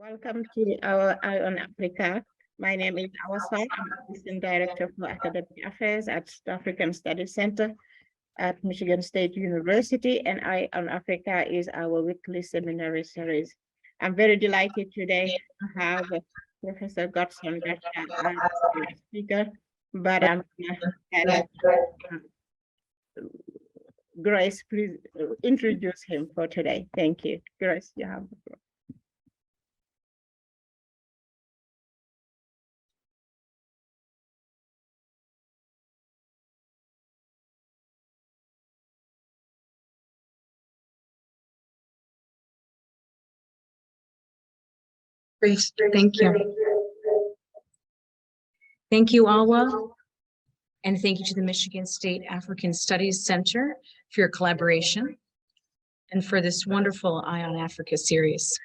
Welcome to our Eye on Africa. My name is Awasa. I'm Assistant Director for Academic Affairs at the African Studies Center at Michigan State University, and Eye on Africa is our weekly seminary series. I'm very delighted today to have Professor Godson Gatsha as our speaker, but I'm going to have Grace, please introduce him for today. Thank you. Grace, you have the floor. Great, thank you. Thank you, Awa, and thank you to the Michigan State African Studies Center for your collaboration and for this wonderful Eye on Africa series.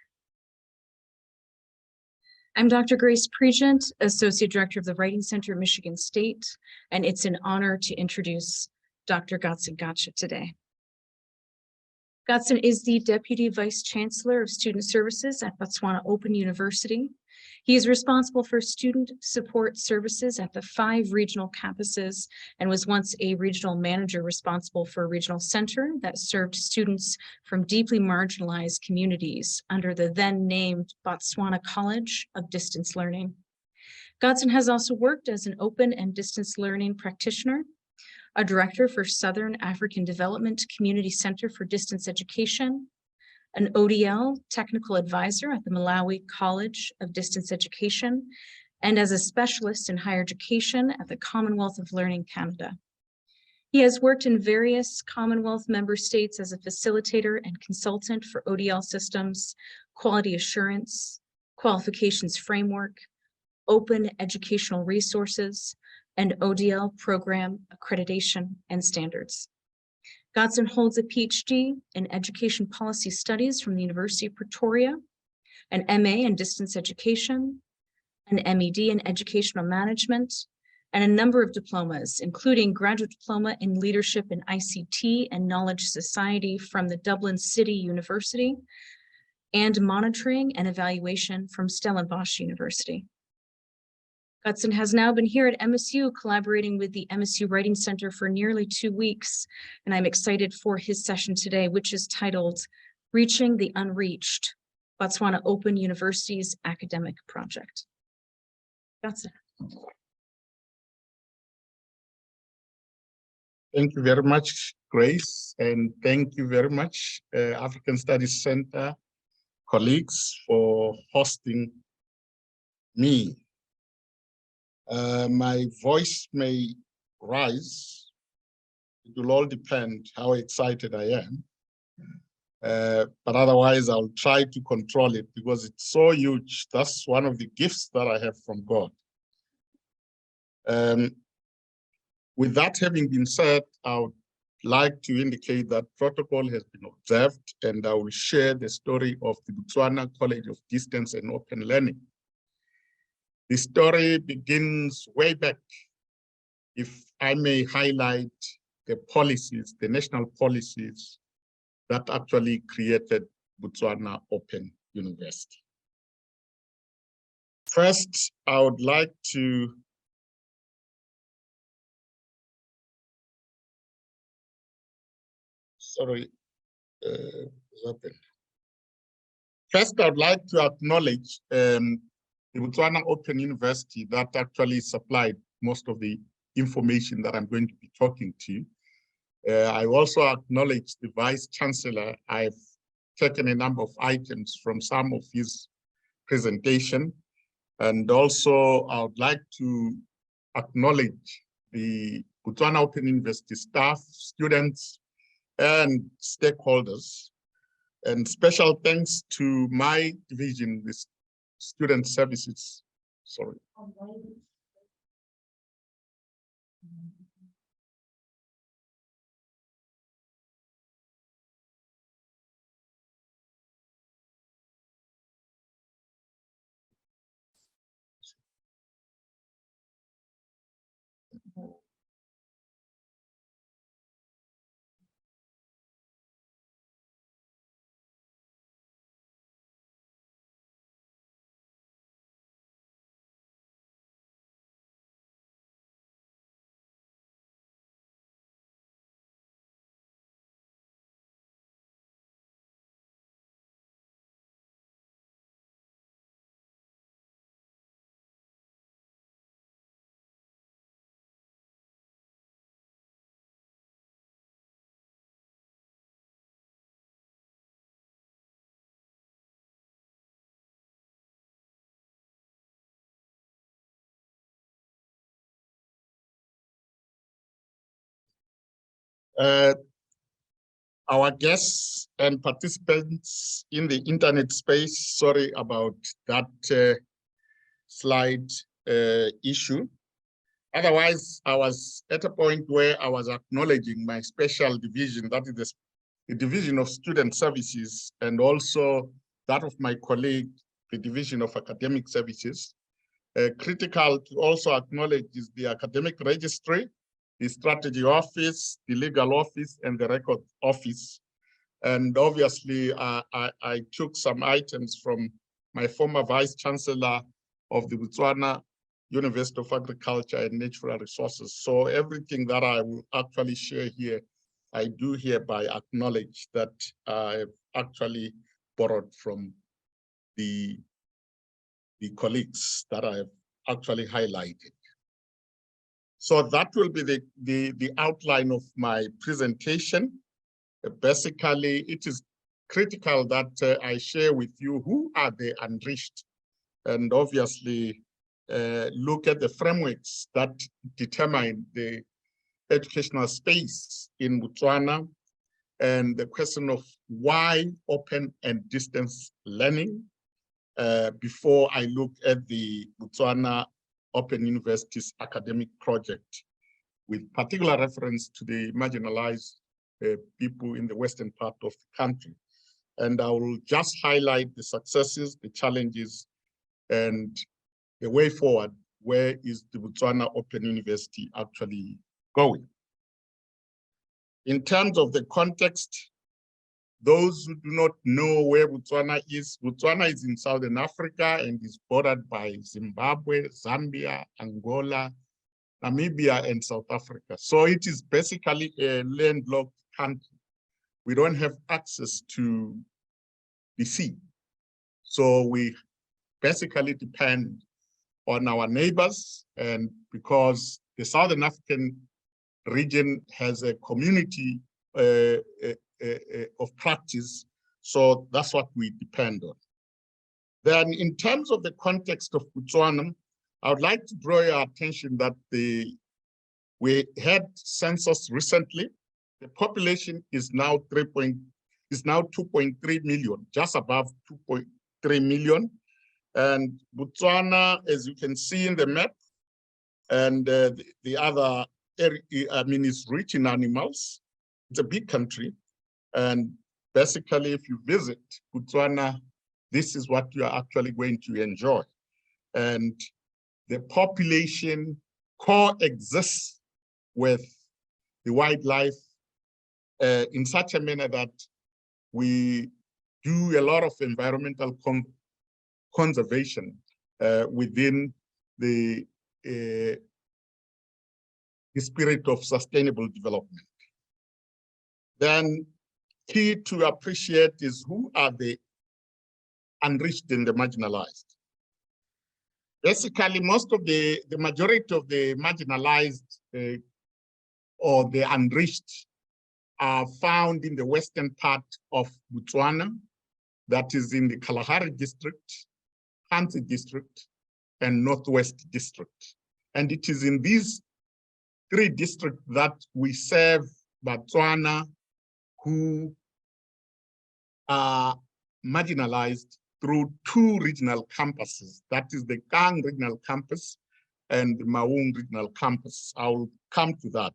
I'm Dr. Grace Pregent, Associate Director of the Writing Center at Michigan State, and it's an honor to introduce Dr. Godson Gatsha today. Godson is the Deputy Vice Chancellor of Student Services at BotswanaOpen University. He is responsible for student support services at the 5 regional campuses and was once a regional manager responsible for a regional center that served students from deeply marginalized communities under the then named Botswana College of Distance Learning. Godson has also worked as an open and distance learning practitioner, a director for Southern African Development Community Center for Distance Education, an ODL technical advisor at the Malawi College of Distance Education, and as a specialist in higher education at the Commonwealth of Learning Canada. He has worked in various Commonwealth member states as a facilitator and consultant for ODL systems, quality assurance, qualifications framework, open educational resources, and ODL program accreditation and standards. Godson holds a PhD in Education Policy Studies from the University of Pretoria, an MA in Distance Education, an MED in Educational Management, and a number of diplomas, including Graduate Diploma in Leadership in ICT and Knowledge Society from the Dublin City University, and Monitoring and Evaluation from Stellenbosch University. Godson has now been here at MSU collaborating with the MSU Writing Center for nearly 2 weeks, and I'm excited for his session today, which is titled Reaching the Unreached, BotswanaOpen University's Academic Project. Godson. Thank you very much, Grace, and thank you very much, African Studies Center colleagues, for hosting me. My voice may rise. It will all depend how excited I am. But otherwise, I'll try to control it because it's so huge. That's one of the gifts that I have from God. With that having been said, I would like to indicate that protocol has been observed, and I will share the story of the Botswana College of Distance and Open Learning. The story begins way back, if I may highlight the policies, the national policies that actually created Botswana Open University. First, I would like to First, I'd like to acknowledge the Botswana Open University that actually supplied most of the information that I'm going to be talking to. I also acknowledge the Vice Chancellor. I've taken a number of items from some of his presentation. And also, I would like to acknowledge the Botswana Open University staff, students, and stakeholders. And special thanks to my division, the Student Services, sorry. Our guests and participants in the internet space, sorry about that slide issue. Otherwise, I was at a point where I was acknowledging my special division, that is the Division of Student Services, and also that of my colleague, the Division of Academic Services. Critical to also acknowledge is the Academic Registry, the Strategy Office, the Legal Office, and the Record Office. And obviously, I took some items from my former Vice Chancellor of the Botswana University of Agriculture and Natural Resources. So everything that I will actually share here, I do hereby acknowledge that I've actually borrowed from the colleagues that I have actually highlighted. So that will be the outline of my presentation. Basically, it is critical that I share with you who are the unreached, and obviously look at the frameworks that determine the educational space in Botswana, and the question of why open and distance learning, before I look at the Botswana Open University's academic project, with particular reference to the marginalized people in the western part of the country. And I will just highlight the successes, the challenges, and the way forward. Where is the Botswana Open University actually going? In terms of the context, those who do not know where Botswana is in Southern Africa and is bordered by Zimbabwe, Zambia, Angola, Namibia, and South Africa. So it is basically a landlocked country. We don't have access to the sea. So we basically depend on our neighbors, and because the Southern African region has a community of practice, so that's what we depend on. Then in terms of the context of Botswana, I would like to draw your attention that we had census recently. The population is now 2.3 million, just above 2.3 million. And Botswana, as you can see in the map, and the other area, I mean, is rich in animals. It's a big country. And basically, if you visit Botswana, this is what you are actually going to enjoy. And the population coexists with the wildlife in such a manner that we do a lot of environmental conservation within the spirit of sustainable development. Then key to appreciate is who are the unreached and the marginalized. Basically, the majority of the marginalized or the unreached are found in the western part of Botswana, that is in the Kalahari district, Hansi district, and Northwest district. And it is in these three districts that we serve Botswana who are marginalized through two regional campuses. That is the Kang Regional Campus and the Maung Regional Campus. I will come to that.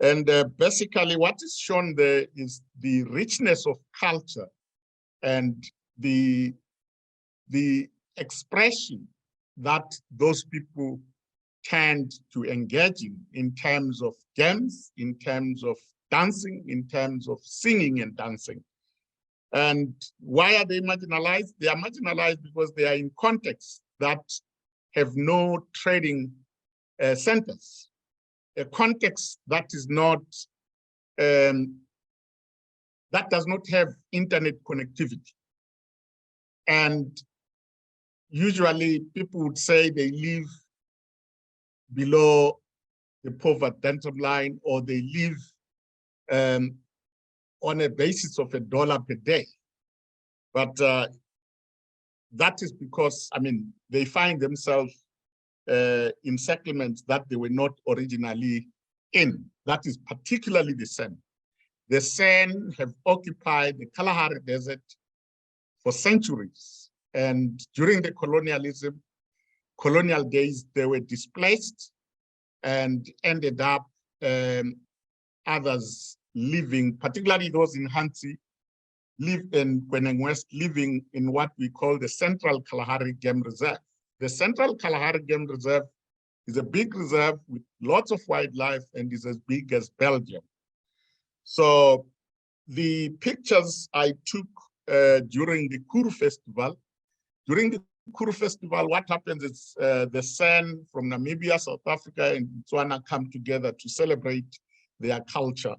And basically what is shown there is the richness of culture and the expression that those people tend to engage in terms of games, in terms of dancing, in terms of singing and dancing. And why are they marginalized? They are marginalized because they are in contexts that have no trading centers, a context that is not, that does not have internet connectivity. And usually people would say they live below the poverty line, or they live on a basis of $1 per day. But that is because, I mean, they find themselves in settlements that they were not originally in. That is particularly the same The San have occupied the Kalahari Desert for centuries. And during the colonial days, they were displaced and ended up others living, particularly those in Hansi, live in Kweneng West, living in what we call the Central Kalahari Game Reserve. The Central Kalahari Game Reserve is a big reserve with lots of wildlife and is as big as Belgium. So the pictures I took during the Kuru Festival, what happens is the San from Namibia, South Africa, and Botswana come together to celebrate their culture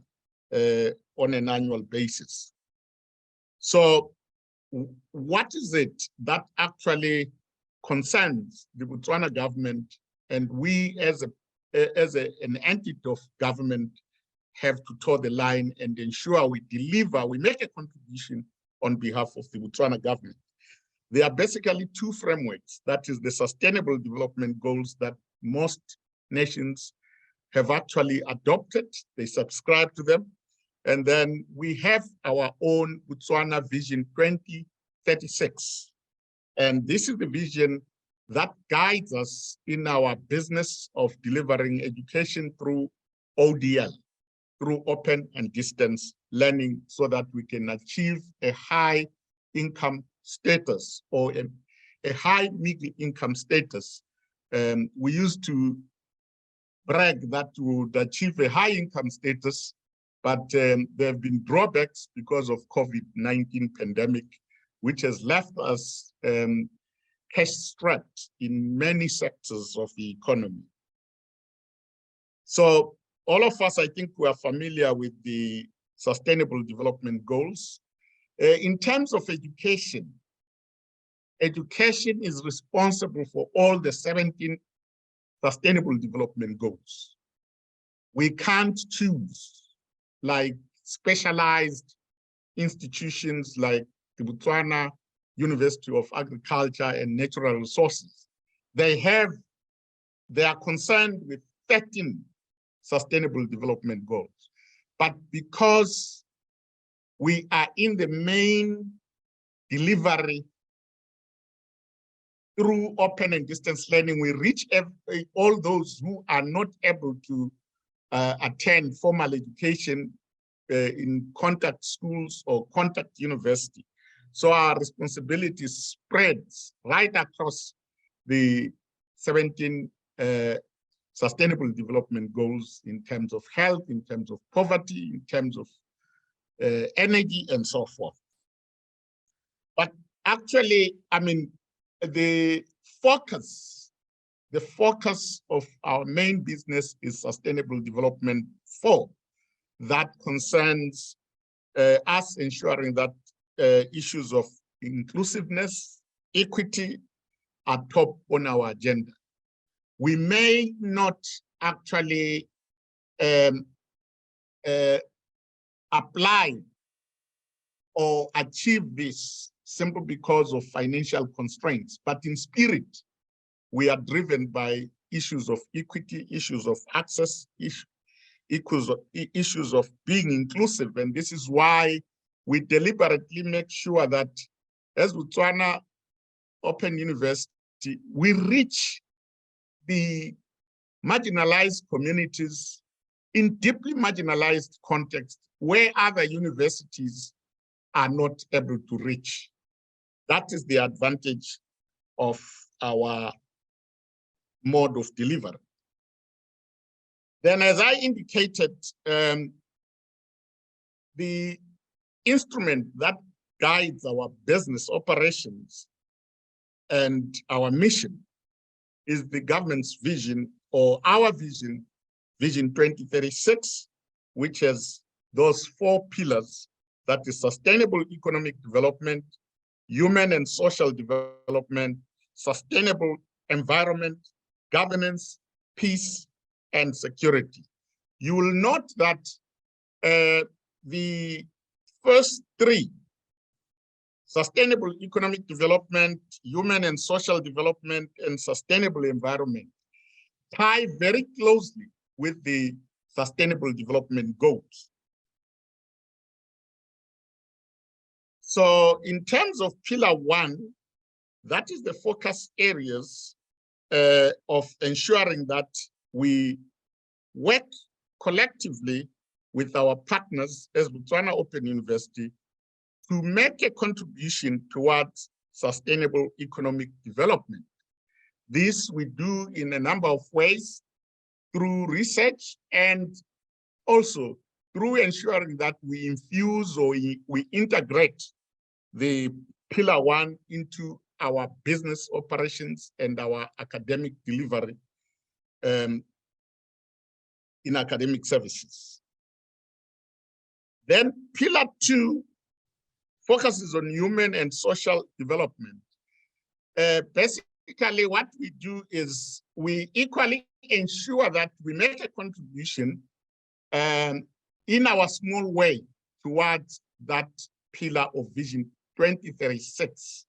on an annual basis. So what is it that actually concerns the Botswana government, and we as an entity of government have to toe the line and ensure we deliver, we make a contribution on behalf of the Botswana government? There are basically two frameworks. That is the Sustainable Development Goals that most nations have actually adopted. They subscribe to them. And then we have our own Botswana Vision 2036. And this is the vision that guides us in our business of delivering education through ODL, through open and distance learning, so that we can achieve a high income status or a high middle income status. We used to brag that we would achieve a high income status, but there have been drawbacks because of COVID-19 pandemic, which has left us cash strapped in many sectors of the economy. So all of us, I think, we are familiar with the Sustainable Development Goals. In terms of education, education is responsible for all the 17 Sustainable Development Goals. We can't choose like specialized institutions like the Botswana University of Agriculture and Natural Resources. They are concerned with 13 Sustainable Development Goals. But because we are in the main delivery through open and distance learning, we reach all those who are not able to attend formal education in contact schools or contact university. So our responsibility spreads right across the 17 Sustainable Development Goals in terms of health, in terms of poverty, in terms of energy, and so forth. But actually, I mean, the focus of our main business is Sustainable Development 4. That concerns us ensuring that issues of inclusiveness, equity are top on our agenda. We may not actually apply or achieve this simply because of financial constraints, but in spirit, we are driven by issues of equity, issues of access, issues of being inclusive. And this is why we deliberately make sure that as Botswana Open University, we reach the marginalized communities in deeply marginalized contexts where other universities are not able to reach. That is the advantage of our mode of delivery. Then, as I indicated, the instrument that guides our business operations and our mission is the government's vision, or our vision, Vision 2036, which has those 4 pillars, that is sustainable economic development, human and social development, sustainable environment, governance, peace, and security. You will note that the first 3, sustainable economic development, human and social development, and sustainable environment, tie very closely with the Sustainable Development Goals. So in terms of pillar 1, that is the focus areas of ensuring that we work collectively with our partners as BotswanaOpen University to make a contribution towards sustainable economic development. This we do in a number of ways, through research and also through ensuring that we infuse or we integrate the pillar 1 into our business operations and our academic delivery in academic services. Then pillar 2 focuses on human and social development. Basically, what we do is we equally ensure that we make a contribution in our small way towards that pillar of Vision 2036.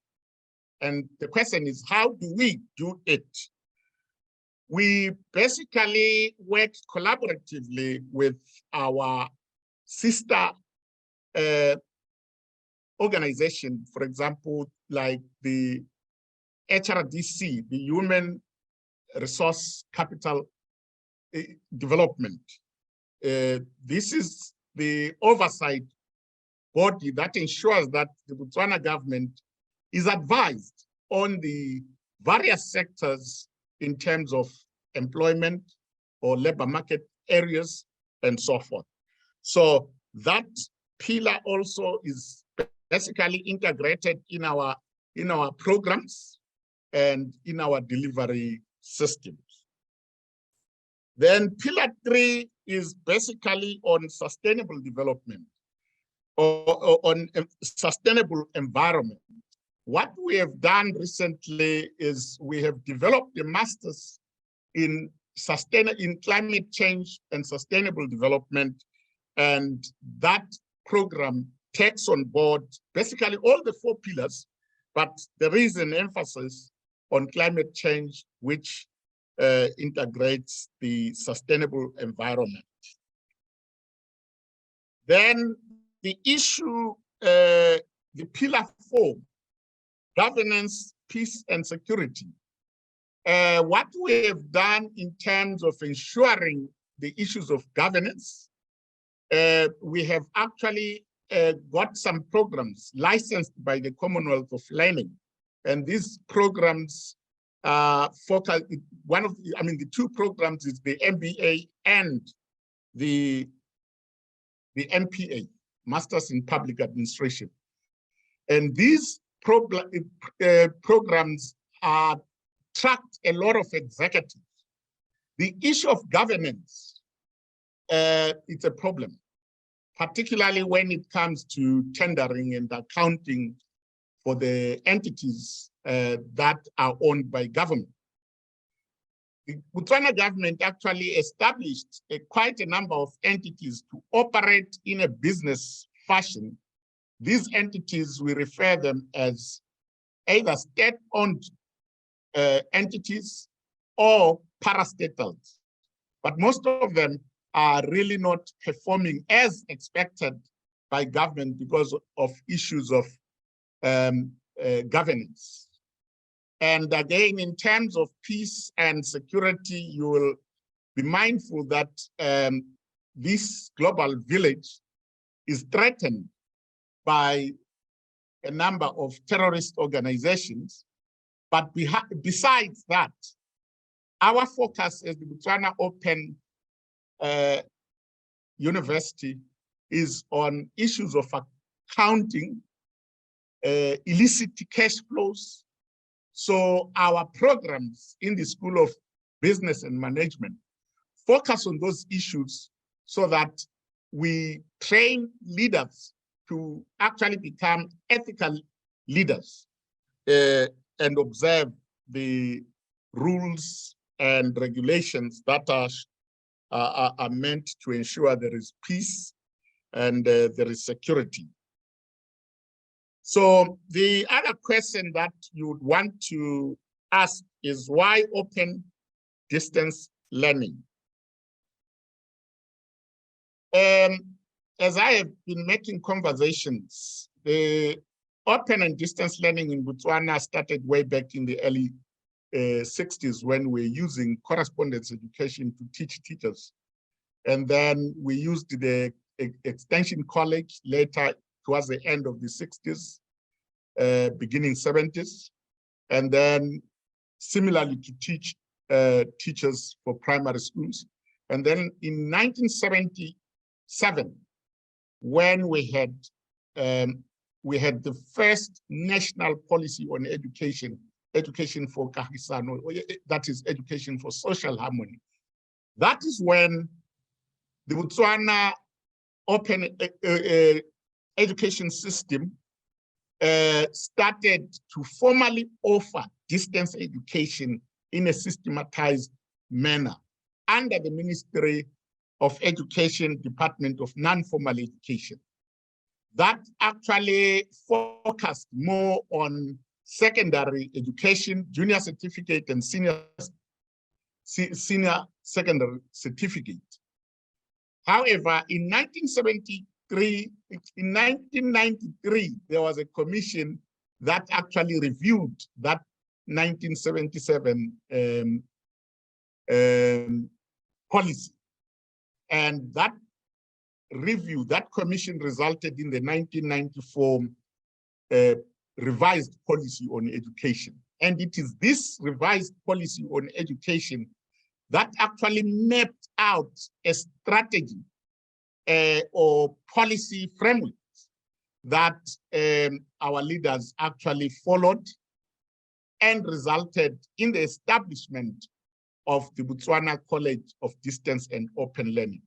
And the question is, how do we do it? We basically work collaboratively with our sister organization, for example, like the HRDC, the Human Resource Capital Development. This is the oversight body that ensures that the Botswana government is advised on the various sectors in terms of employment or labor market areas and so forth. So that pillar also is basically integrated in our programs and in our delivery systems. Then pillar 3 is basically on sustainable development or on a sustainable environment. What we have done recently is we have developed a master's in climate change and sustainable development, and that program takes on board basically all the 4 pillars, but there is an emphasis on climate change, which integrates the sustainable environment. Then the issue, the pillar 4, governance, peace, and security. What we have done in terms of ensuring the issues of governance, we have actually got some programs licensed by the Commonwealth of Learning. And these programs focus, the 2 programs is the MBA and the MPA, Masters in Public Administration. And these programs attract a lot of executives. The issue of governance, it's a problem, particularly when it comes to tendering and accounting for the entities that are owned by government. The Botswana government actually established quite a number of entities to operate in a business fashion. These entities, we refer them as either state-owned entities or parastatals, but most of them are really not performing as expected by government because of issues of governance. And again, in terms of peace and security, you will be mindful that this global village is threatened by a number of terrorist organizations. But besides that, our focus as the BotswanaOpen University is on issues of accounting, illicit cash flows. So our programs in the School of Business and Management focus on those issues so that we train leaders to actually become ethical leaders and observe the rules and regulations that are meant to ensure there is peace and there is security. So the other question that you would want to ask is, why open distance learning? As I have been making conversations, the open and distance learning in Botswana started way back in the early 60s when we're using correspondence education to teach teachers. And then we used the extension college later towards the end of the 60s, beginning 70s. And then similarly to teach teachers for primary schools. And then in 1977, when we had the first national policy on education, education for kahisano, that is education for social harmony. That is when the Botswana open education system started to formally offer distance education in a systematized manner under the Ministry of Education, Department of Non-Formal Education. That actually focused more on secondary education, junior certificate, and senior secondary certificate. However, in 1993, there was a commission that actually reviewed that 1977 policy. And that review, that commission resulted in the 1994 revised policy on education. And it is this revised policy on education that actually mapped out a strategy or policy framework that our leaders actually followed and resulted in the establishment of the Botswana College of Distance and Open Learning.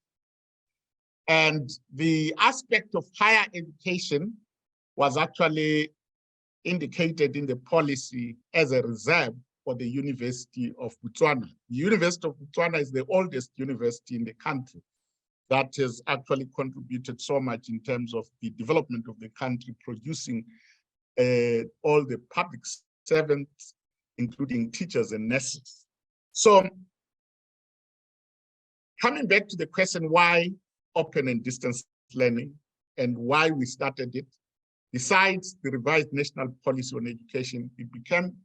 And the aspect of higher education was actually indicated in the policy as a reserve for the University of Botswana. The University of Botswana is the oldest university in the country that has actually contributed so much in terms of the development of the country, producing all the public servants, including teachers and nurses. So coming back to the question, why open and distance learning and why we started it, besides the revised national policy on education, it became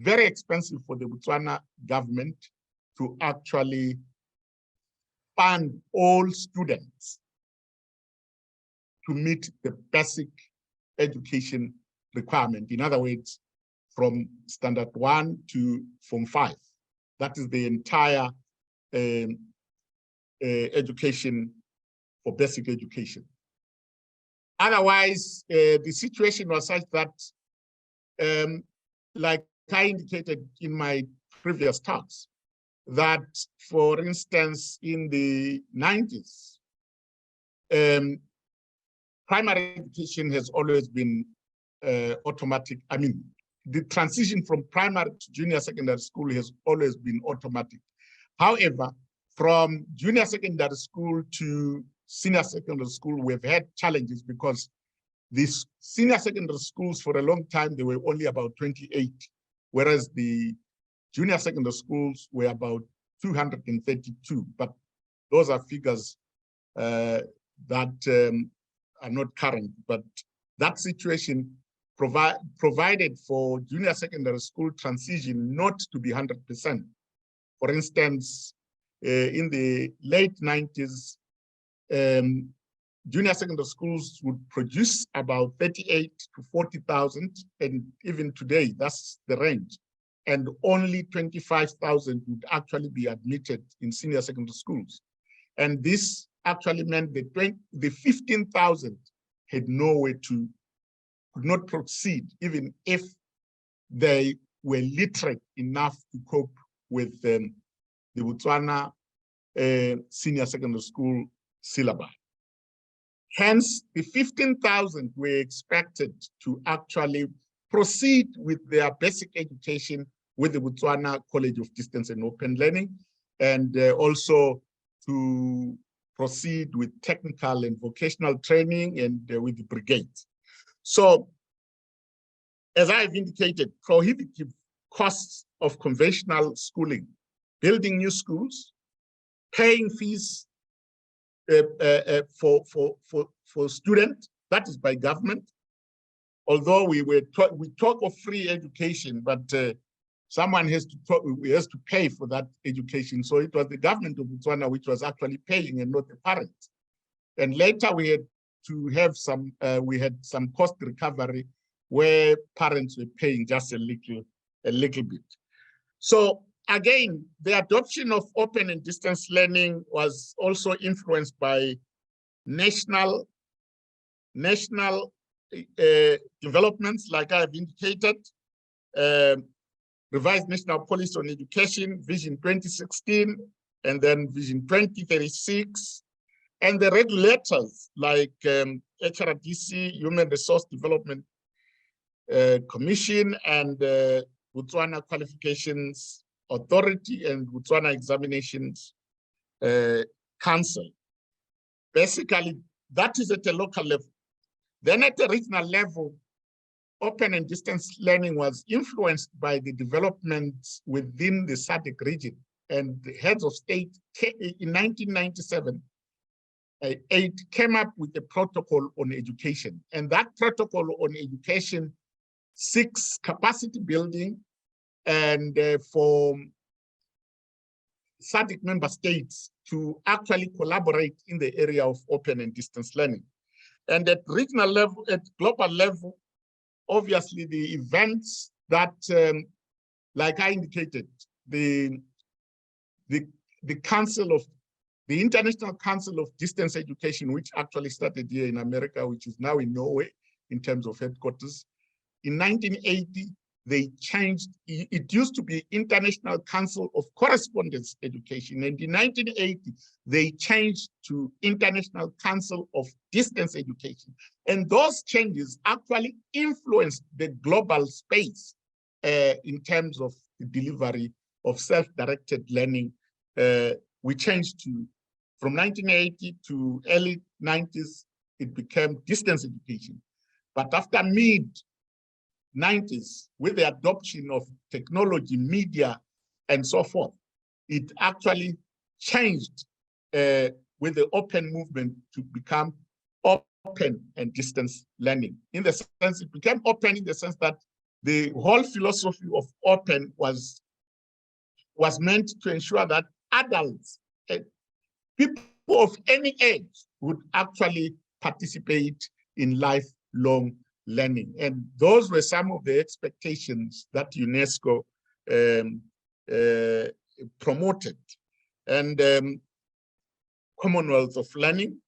very expensive for the Botswana government to actually fund all students to meet the basic education requirement. In other words, from standard 1 to Form 5. That is the entire education for basic education. Otherwise, the situation was such that, like I indicated in my previous talks, that, for instance, in the 90s, primary education has always been automatic. I mean, the transition from primary to junior secondary school has always been automatic. However, from junior secondary school to senior secondary school, we've had challenges because these senior secondary schools for a long time, they were only about 28, whereas the junior secondary schools were about 232, but those are figures that are not current, but that situation provided for junior secondary school transition not to be 100%. For instance, in the late 90s, junior secondary schools would produce about 38 to 40,000, and even today, that's the range. And only 25,000 would actually be admitted in senior secondary schools. And this actually meant that the 15,000 had nowhere to, could not proceed, even if they were literate enough to cope with the Botswana senior secondary school syllabus. Hence, the 15,000 were expected to actually proceed with their basic education with the Botswana College of Distance and Open Learning, and also to proceed with technical and vocational training and with the brigade. So, as I've indicated, prohibitive costs of conventional schooling, building new schools, paying fees for students, that is by government, although we talk of free education, but someone has to pay for that education. So it was the government of Botswana which was actually paying and not the parents. And later we had to have some cost recovery where parents were paying just a little bit. So again, the adoption of open and distance learning was also influenced by national developments, like I've indicated, revised national policy on education, Vision 2016, and then Vision 2036, and the regulators like HRDC, Human Resource Development Commission, and Botswana Qualifications Authority and Botswana Examinations Council. Basically, that is at a local level. Then at the regional level, open and distance learning was influenced by the developments within the SADC region, and the heads of state in 1997, it came up with a protocol on education, and that protocol on education seeks capacity building and for SADC member states to actually collaborate in the area of open and distance learning. And at regional level, at global level, obviously the events that, like I indicated, the International Council of Distance Education, which actually started here in America, which is now in Norway in terms of headquarters. In 1980, they changed, it used to be International Council of Correspondence Education. And in 1980, they changed to International Council of Distance Education. And those changes actually influenced the global space in terms of the delivery of self-directed learning. We changed from 1980 to early 90s, it became distance education. But after mid-90s, with the adoption of technology, media, and so forth, it actually changed with the open movement to become open and distance learning. In the sense, it became open in the sense that the whole philosophy of open was meant to ensure that adults, people of any age, would actually participate in lifelong learning. And those were some of the expectations that UNESCO promoted. And Commonwealth of Learning.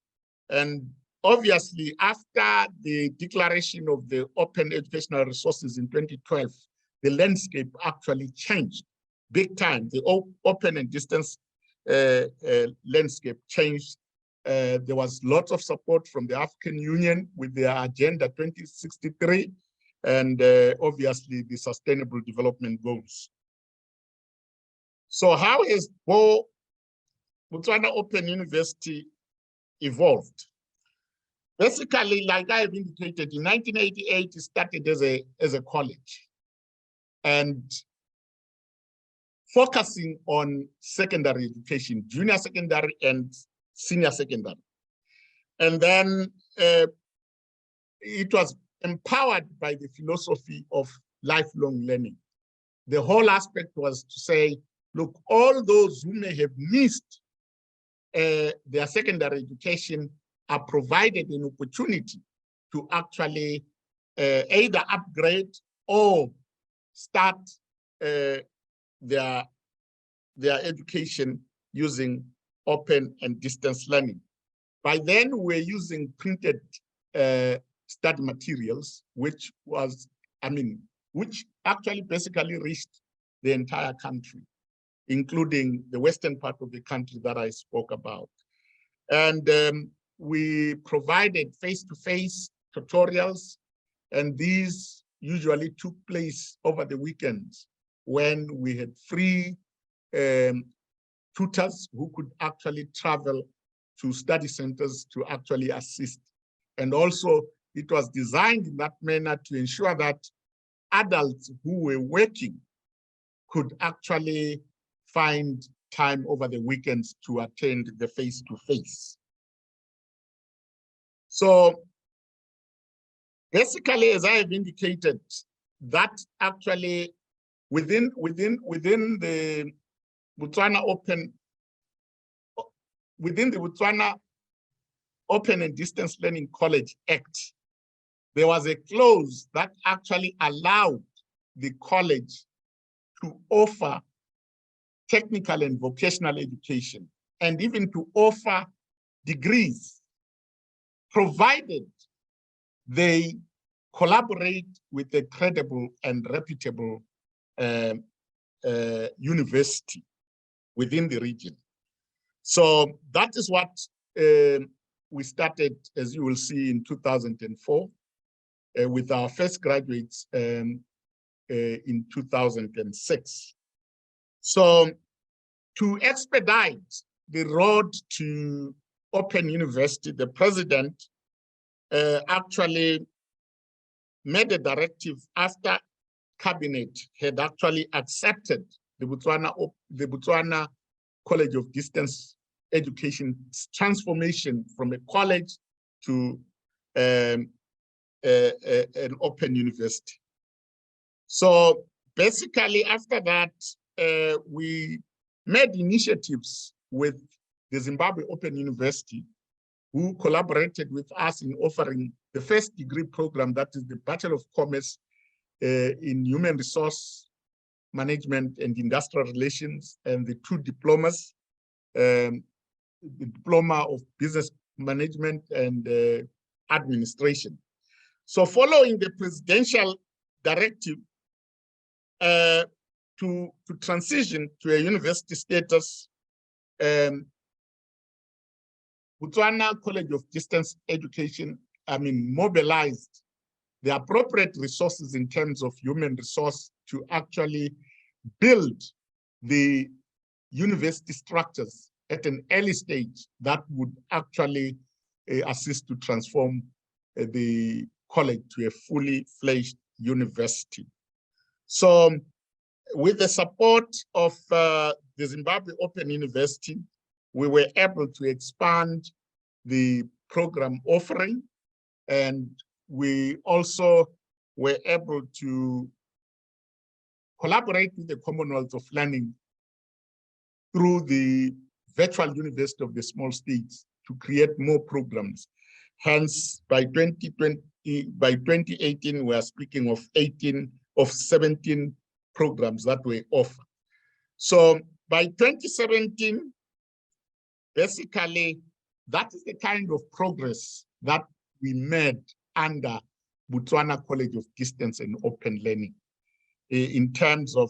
And obviously, after the declaration of the open educational resources in 2012, the landscape actually changed big time. The open and distance landscape changed. There was lots of support from the African Union with their Agenda 2063, and obviously the Sustainable Development Goals. So how has Botswana Open University evolved? Basically, like I have indicated, in 1988, it started as a college and focusing on secondary education, junior secondary and senior secondary. And then it was empowered by the philosophy of lifelong learning. The whole aspect was to say, look, all those who may have missed their secondary education are provided an opportunity to actually either upgrade or start their education using open and distance learning. By then, we're using printed study materials, which actually basically reached the entire country, including the western part of the country that I spoke about. And we provided face-to-face tutorials, and these usually took place over the weekends when we had free tutors who could actually travel to study centers to actually assist. And also, it was designed in that manner to ensure that adults who were working could actually find time over the weekends to attend the face-to-face. So Basically, as I have indicated, that actually within the Botswana Open and Distance Learning College Act, there was a clause that actually allowed the college to offer technical and vocational education, and even to offer degrees, provided they collaborate with a credible and reputable university within the region. So that is what we started, as you will see, in 2004, with our first graduates in 2006. So to expedite the road to Open University, the president actually made a directive after cabinet had actually accepted the Botswana College of Distance Education transformation from a college to an open university. So basically, after that, we made initiatives with the Zimbabwe Open University, who collaborated with us in offering the first degree program, that is the Bachelor of Commerce in Human Resource Management and Industrial Relations, and the 2 diplomas, the Diploma of Business Management and Administration. So following the presidential directive to transition to a university status, Botswana College of Distance Education, mobilized the appropriate resources in terms of human resource to actually build the university structures at an early stage that would actually assist to transform the college to a fully fledged university. So with the support of the Zimbabwe Open University, we were able to expand the program offering, and we also were able to collaborate with the Commonwealth of Learning through the virtual university of the small states to create more programs. Hence, by 2018, we are speaking of 17 programs that were offered. So by 2017, basically, that is the kind of progress that we made under Botswana College of Distance and Open Learning in terms of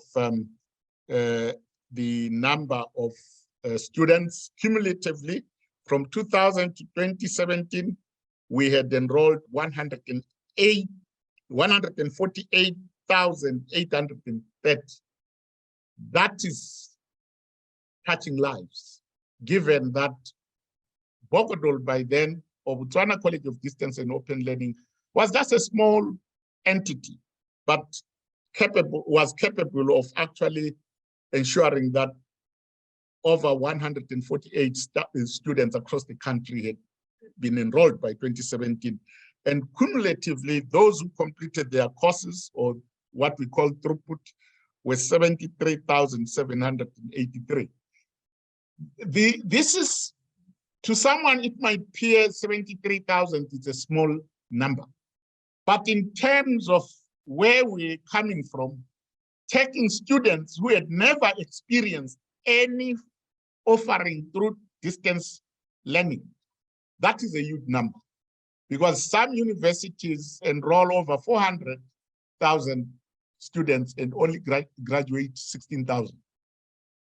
the number of students. Cumulatively, from 2000 to 2017, we had enrolled 148,830. That is touching lives, given that BOCODOL by then, or Botswana College of Distance and Open Learning, was just a small entity, but was capable of actually ensuring that over 148 students across the country had been enrolled by 2017. And cumulatively, those who completed their courses, or what we call throughput, were 73,783. This is, to someone, it might appear 73,000 is a small number. But in terms of where we're coming from, taking students who had never experienced any offering through distance learning, that is a huge number. Because some universities enroll over 400,000 students and only graduate 16,000.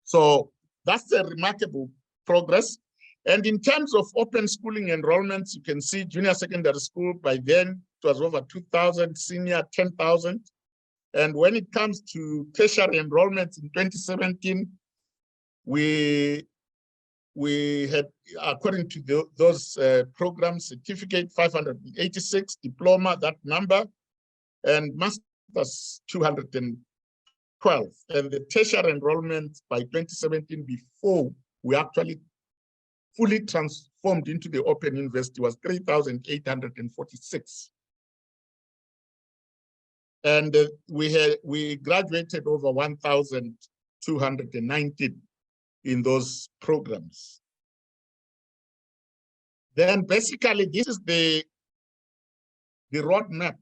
So that's a remarkable progress. And in terms of open schooling enrollments, you can see junior secondary school, by then it was over 2,000, senior 10,000. And when it comes to tertiary enrollments in 2017, we had, according to those programs, certificate 586, diploma, that number, and master's 212. And the tertiary enrollment by 2017, before we actually fully transformed into the Open University, was 3,846. And we graduated over 1,219 in those programs. Then basically this is the roadmap.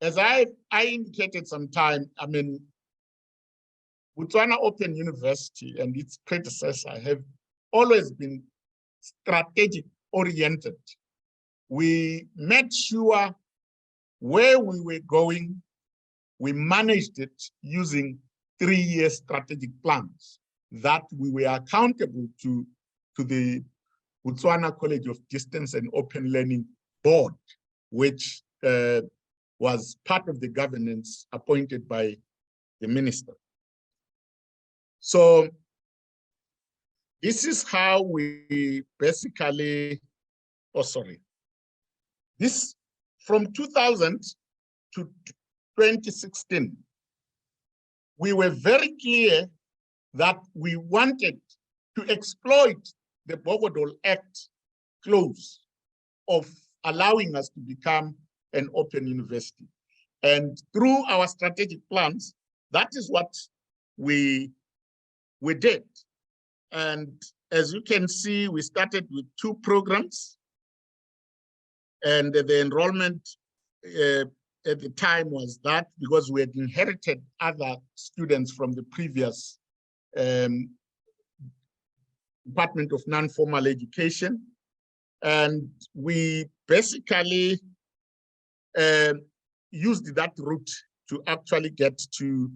As I indicated sometime, I mean, Botswana Open University and its predecessor have always been strategic oriented. We made sure where we were going, we managed it using 3-year strategic plans that we were accountable to the Botswana College of Distance and Open Learning Board, which was part of the governance appointed by the minister. So this is how we basically, this from 2000 to 2016, we were very clear that we wanted to exploit the BOCODOL Act clause of allowing us to become an open university. And through our strategic plans, that is what we did. And as you can see, we started with 2 programs. And the enrollment at the time was that because we had inherited other students from the previous Department of Non-Formal Education. And we basically used that route to actually get to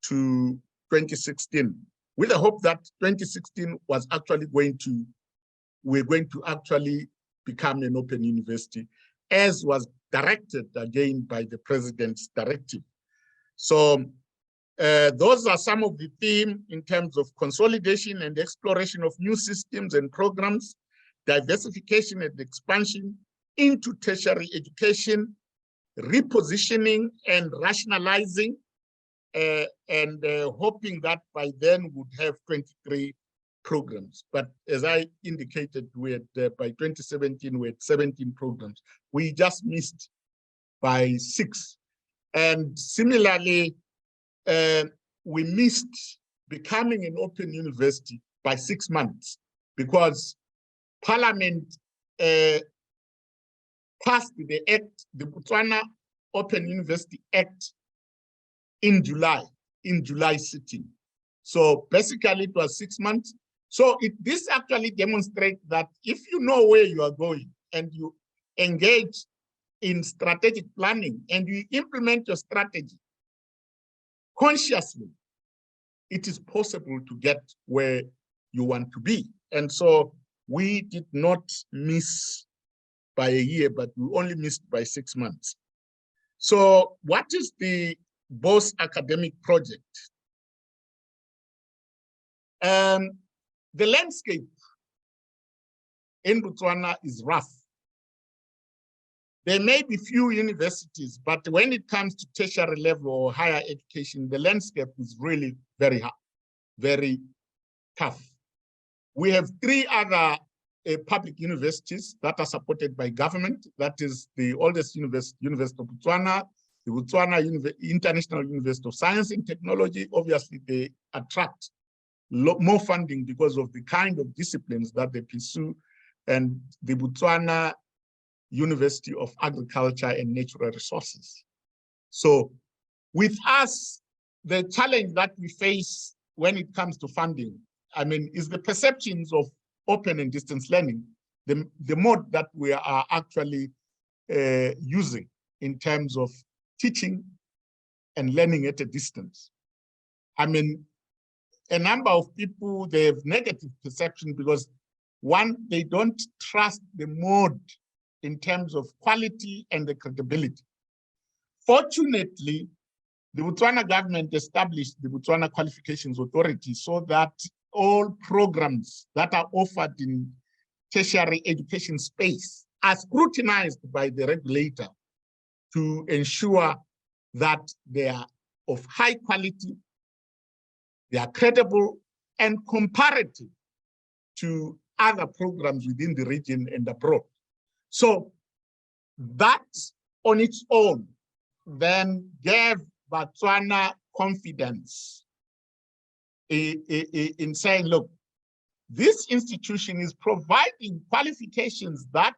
2016, with the hope that 2016 was actually we're going to actually become an open university, as was directed again by the president's directive. So those are some of the themes in terms of consolidation and exploration of new systems and programs, diversification and expansion into tertiary education, repositioning and rationalizing, and hoping that by then we'd have 23 programs. But as I indicated, we had by 2017, we had 17 programs. We just missed by 6. And similarly, we missed becoming an open university by 6 months because Parliament passed the Act, the Botswana Open University Act in July sitting. So basically it was 6 months. So this actually demonstrates that if you know where you are going and you engage in strategic planning and you implement your strategy consciously, it is possible to get where you want to be. And so we did not miss by a year, but we only missed by 6 months. So what is the BOS academic project? The landscape in Botswana is rough. There may be few universities, but when it comes to tertiary level or higher education, the landscape is really very hard, very tough. We have 3 other public universities that are supported by government. That is the oldest university, University of Botswana, the Botswana International University of Science and Technology. Obviously, they attract more funding because of the kind of disciplines that they pursue, and the Botswana University of Agriculture and Natural Resources. So with us, the challenge that we face when it comes to funding, I mean, is the perceptions of open and distance learning, the mode that we are actually using in terms of teaching and learning at a distance. I mean, a number of people, they have negative perception because one, they don't trust the mode in terms of quality and the credibility. Fortunately, the Botswana government established the Botswana Qualifications Authority so that all programs that are offered in tertiary education space are scrutinized by the regulator to ensure that they are of high quality, they are credible and comparative to other programs within the region and abroad. So that on its own then gave Botswana confidence in saying, look, this institution is providing qualifications that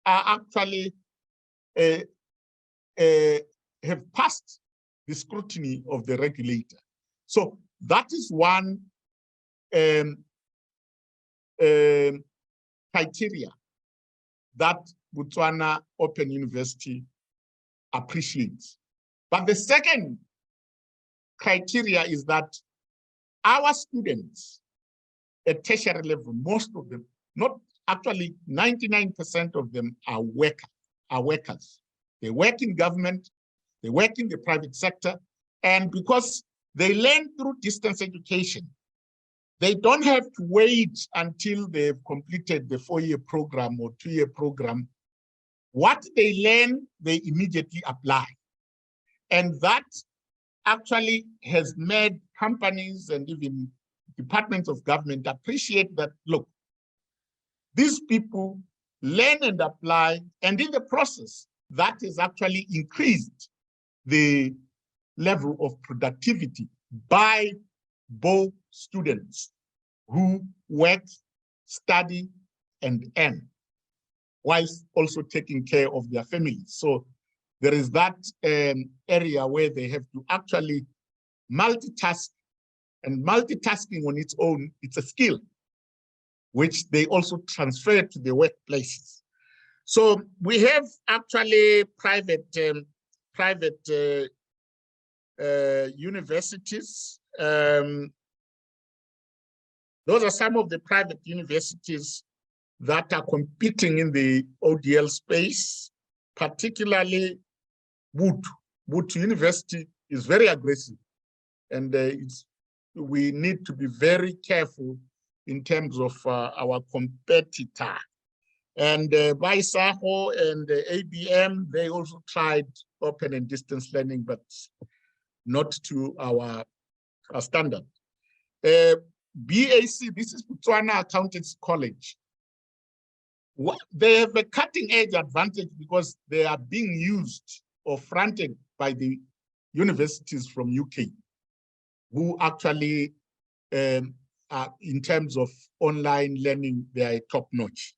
are actually have passed the scrutiny of the regulator. So that is one criteria that Botswana Open University appreciates. But the second criteria is that our students at tertiary level, most of them, not actually 99% of them are workers. They work in government, they work in the private sector, and because they learn through distance education, they don't have to wait until they've completed the 4-year program or 2-year program. What they learn, they immediately apply. And that actually has made companies and even departments of government appreciate that, look, these people learn and apply, and in the process, that has actually increased the level of productivity by both students who work, study, and earn, whilst also taking care of their families. So there is that area where they have to actually multitask, and multitasking on its own, it's a skill, which they also transfer to the workplaces. So we have actually private universities. Those are some of the private universities that are competing in the ODL space, particularly Butu University is very aggressive, and we need to be very careful in terms of our competitor. And BISAHO and ABM, they also tried open and distance learning, but not to our standard. BAC, this is Botswana Accountants College. They have a cutting edge advantage because they are being used or fronted by the universities from UK, who actually, in terms of online learning, they are top notch.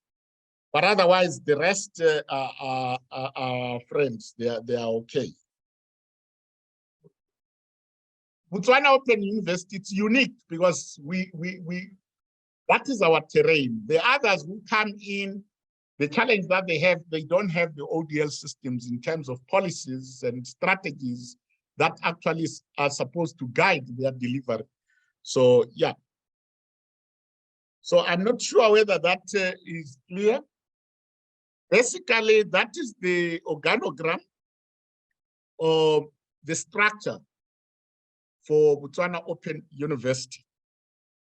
But otherwise, the rest are friends. They are okay. Botswana Open University, it's unique because that is our terrain. The others who come in, the challenge that they have, they don't have the ODL systems in terms of policies and strategies that actually are supposed to guide their delivery. So, yeah. So I'm not sure whether that is clear. Basically, that is the organogram or the structure for Botswana Open University.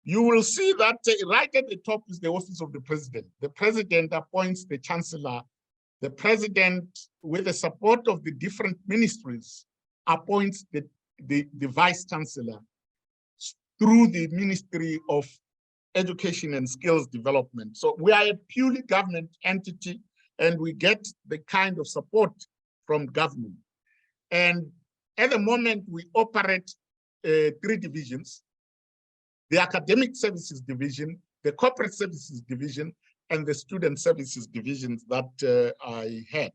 You will see that right at the top is the office of the president. The president appoints the chancellor. The president, with the support of the different ministries, appoints the vice chancellor through the Ministry of Education and Skills Development. So we are a purely government entity, and we get the kind of support from government. And at the moment, we operate 3 divisions: the Academic Services Division, the Corporate Services Division, and the Student Services Divisions that I had.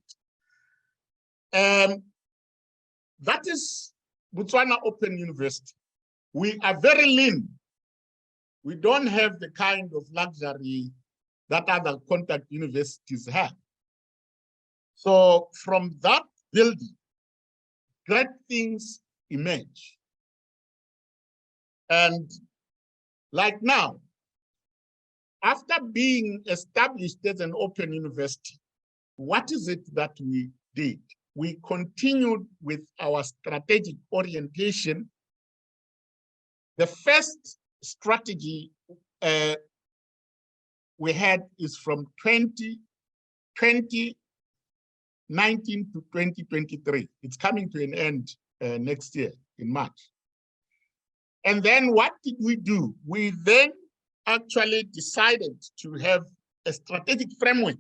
That is Botswana Open University. We are very lean. We don't have the kind of luxury that other contact universities have. So from that building, great things emerge. And like now, after being established as an open university, what is it that we did? We continued with our strategic orientation. The first strategy we had is from 2019 to 2023. It's coming to an end next year in March. And then what did we do? We then actually decided to have a strategic framework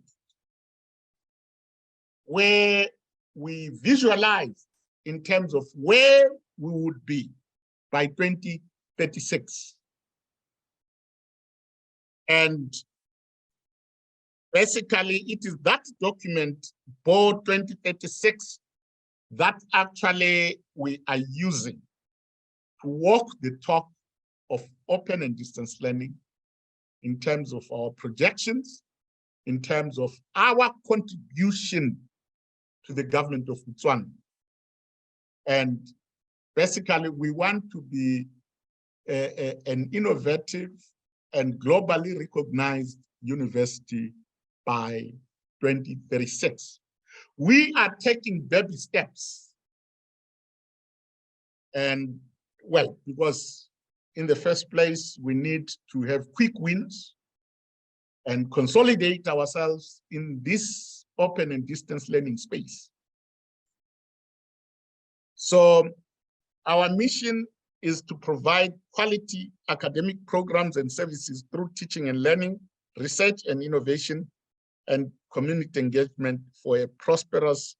where we visualized in terms of where we would be by 2036. And basically, it is that document, Board 2036, that actually we are using to walk the talk of open and distance learning in terms of our projections, in terms of our contribution to the government of Botswana. And basically, we want to be an innovative and globally recognized university by 2036. We are taking baby steps. And well, because in the first place, we need to have quick wins and consolidate ourselves in this open and distance learning space. So our mission is to provide quality academic programs and services through teaching and learning, research and innovation, and community engagement for a prosperous,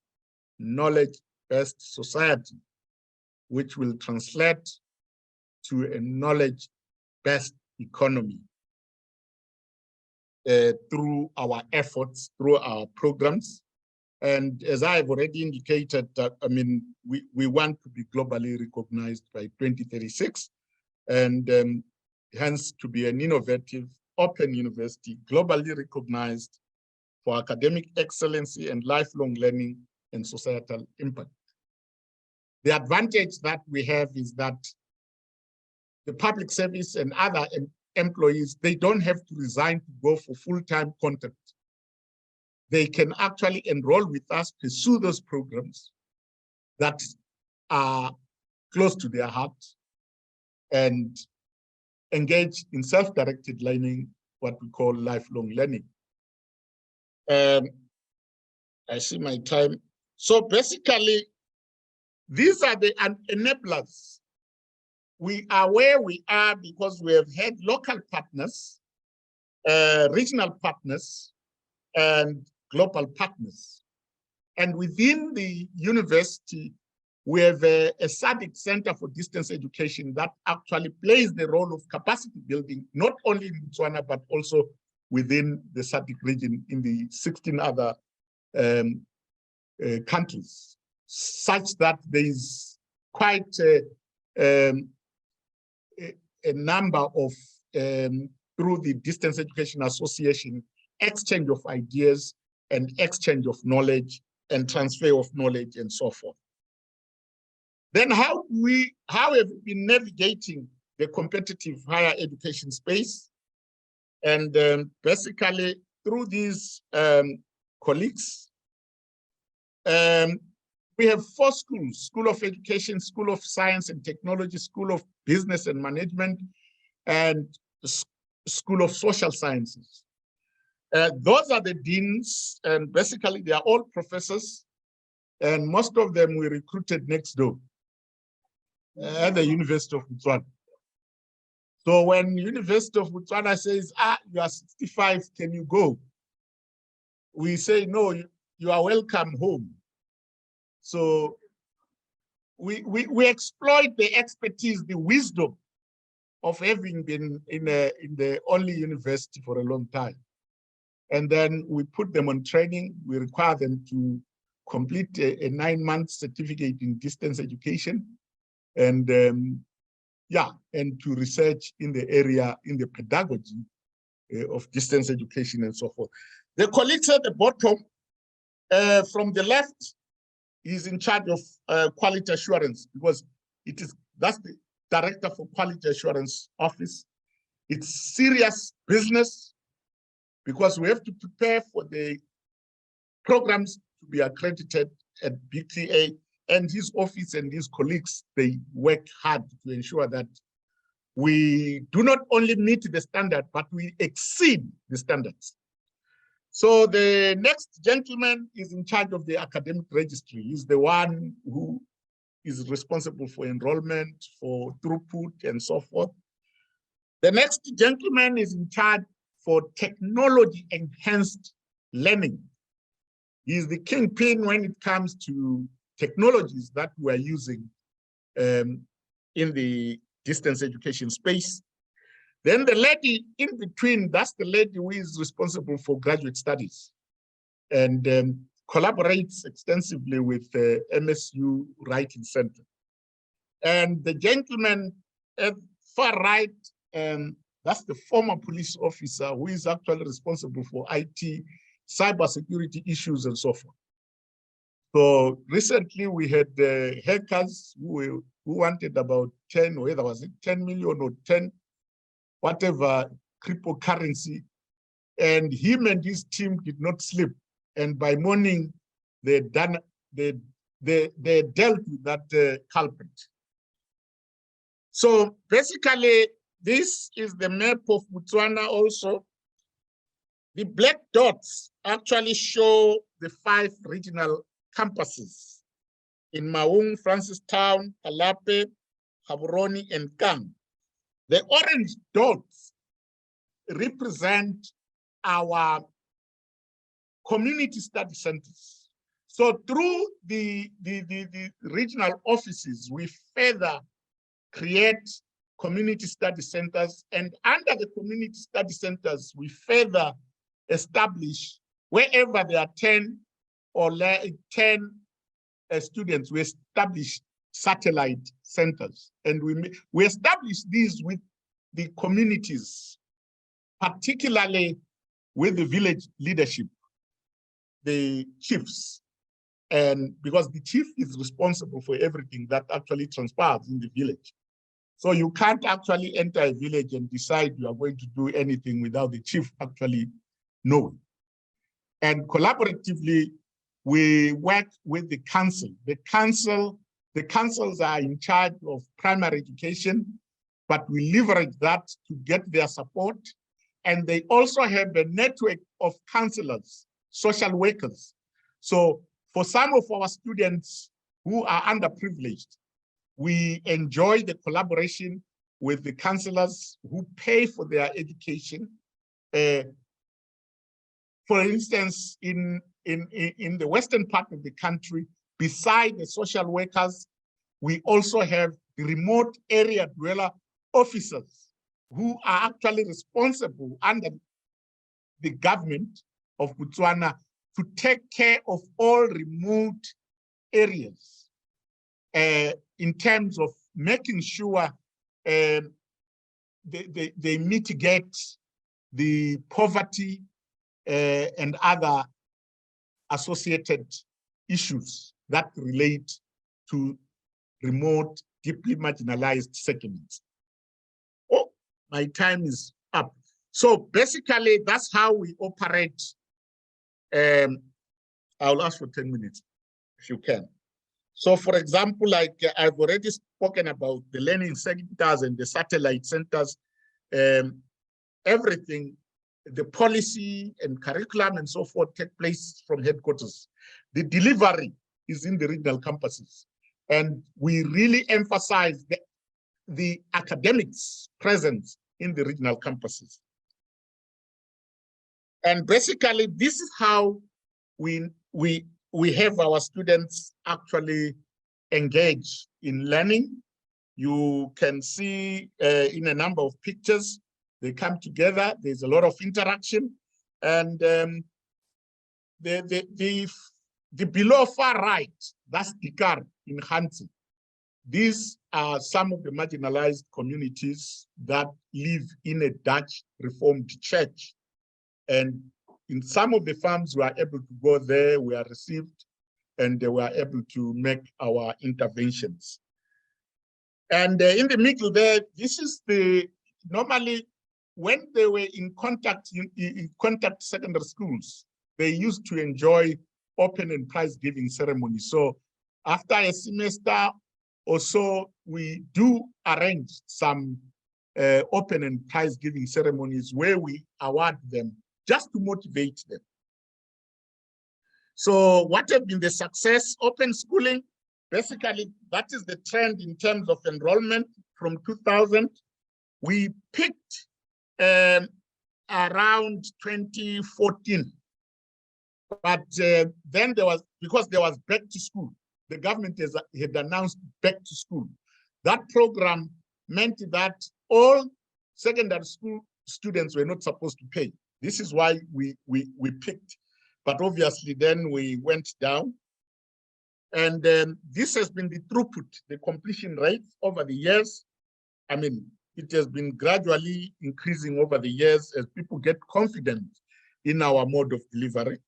knowledge-based society, which will translate to a knowledge-based economy through our efforts, through our programs. And as I've already indicated, I mean, we want to be globally recognized by 2036, and hence to be an innovative, open university, globally recognized for academic excellency and lifelong learning and societal impact. The advantage that we have is that the public service and other employees, they don't have to resign to go for full-time contract. They can actually enroll with us, pursue those programs that are close to their heart, and engage in self-directed learning, what we call lifelong learning. I see my time. So basically, these are the enablers. We are where we are because we have had local partners, regional partners, and global partners. And within the university, we have a SADC Center for Distance Education that actually plays the role of capacity building, not only in Botswana, but also within the SADC region in the 16 other countries, such that there is quite a number of, through the Distance Education Association, exchange of ideas and exchange of knowledge and transfer of knowledge and so forth. Then how have we been navigating the competitive higher education space? And basically through these colleagues, we have 4 schools: School of Education, School of Science and Technology, School of Business and Management, and School of Social Sciences. Those are the deans, and basically they are all professors, and most of them we recruited next door at the University of Botswana. So when University of Botswana says, you are 65, can you go? We say, no, you are welcome home. So we exploit the expertise, the wisdom of having been in the only university for a long time. And then we put them on training. We require them to complete a 9-month certificate in distance education, and and to research in the area, in the pedagogy of distance education and so forth. The colleagues at the bottom, from the left, is in charge of quality assurance, because that's the Director for Quality Assurance Office. It's serious business, because we have to prepare for the programs to be accredited at BTA, and his office and his colleagues, they work hard to ensure that we do not only meet the standard, but we exceed the standards. So the next gentleman is in charge of the academic registry. He's the one who is responsible for enrollment, for throughput, and so forth. The next gentleman is in charge for technology-enhanced learning. He's the kingpin when it comes to technologies that we're using in the distance education space. Then the lady in between, that's the lady who is responsible for graduate studies and collaborates extensively with the MSU Writing Center. And the gentleman at far right, that's the former police officer who is actually responsible for IT, cybersecurity issues and so forth. So recently we had hackers who wanted about 10, or whether was it 10 million or 10, whatever cryptocurrency. And him and his team did not sleep. And by morning, they dealt with that culprit. So basically, this is the map of Botswana also. The black dots actually show the 5 regional campuses in Maung, Francistown, Kalape, Gaborone, and Kang. The orange dots represent our community study centers. So through the regional offices, we further create community study centers, and under the community study centers, we further establish wherever there are 10 or 10 students, we establish satellite centers, and we establish these with the communities, particularly with the village leadership, the chiefs, and because the chief is responsible for everything that actually transpires in the village. So you can't actually enter a village and decide you are going to do anything without the chief actually knowing. And collaboratively, we work with the council. The councils are in charge of primary education, but we leverage that to get their support. And they also have a network of counselors, social workers. So for some of our students who are underprivileged, we enjoy the collaboration with the counselors who pay for their education. For instance, in the western part of the country, beside the social workers, we also have the remote area dweller officers who are actually responsible under the government of Botswana to take care of all remote areas in terms of making sure they mitigate the poverty and other associated issues that relate to remote, deeply marginalized segments. Oh, my time is up. So basically, that's how we operate. I'll ask for 10 minutes, if you can. So for example, like I've already spoken about the learning centers and the satellite centers, everything, the policy and curriculum and so forth take place from headquarters. The delivery is in the regional campuses. And we really emphasize the academics presence in the regional campuses. And basically, this is how we have our students actually engage in learning. You can see in a number of pictures, they come together, there's a lot of interaction. And the below far right, that's Dikar in Hansi. These are some of the marginalized communities that live in a Dutch Reformed church. And in some of the farms, we are able to go there, we are received, and we are able to make our interventions. And in the middle there, this is the, normally when they were in contact secondary schools, they used to enjoy open and prize giving ceremonies. So after a semester or so, we do arrange some open and prize giving ceremonies where we award them just to motivate them. So what have been the success? Open schooling, basically that is the trend in terms of enrollment from 2000. We picked around 2014. But then there was, because there was back to school, the government had announced back to school. That program meant that all secondary school students were not supposed to pay. This is why we picked, but obviously then we went down. And this has been the throughput, the completion rate over the years. I mean, it has been gradually increasing over the years as people get confident in our mode of delivery.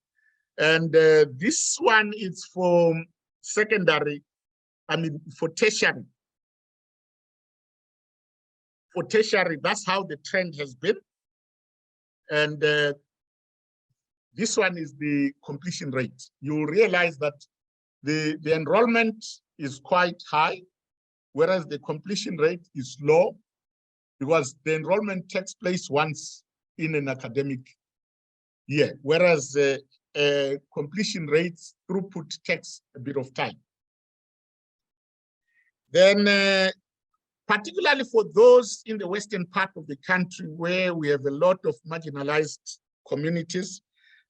And this one is for secondary, for tertiary. For tertiary, that's how the trend has been. And this one is the completion rate. You'll realize that the enrollment is quite high, whereas the completion rate is low, because the enrollment takes place once in an academic year, whereas completion rates throughput takes a bit of time. Then, particularly for those in the western part of the country where we have a lot of marginalized communities,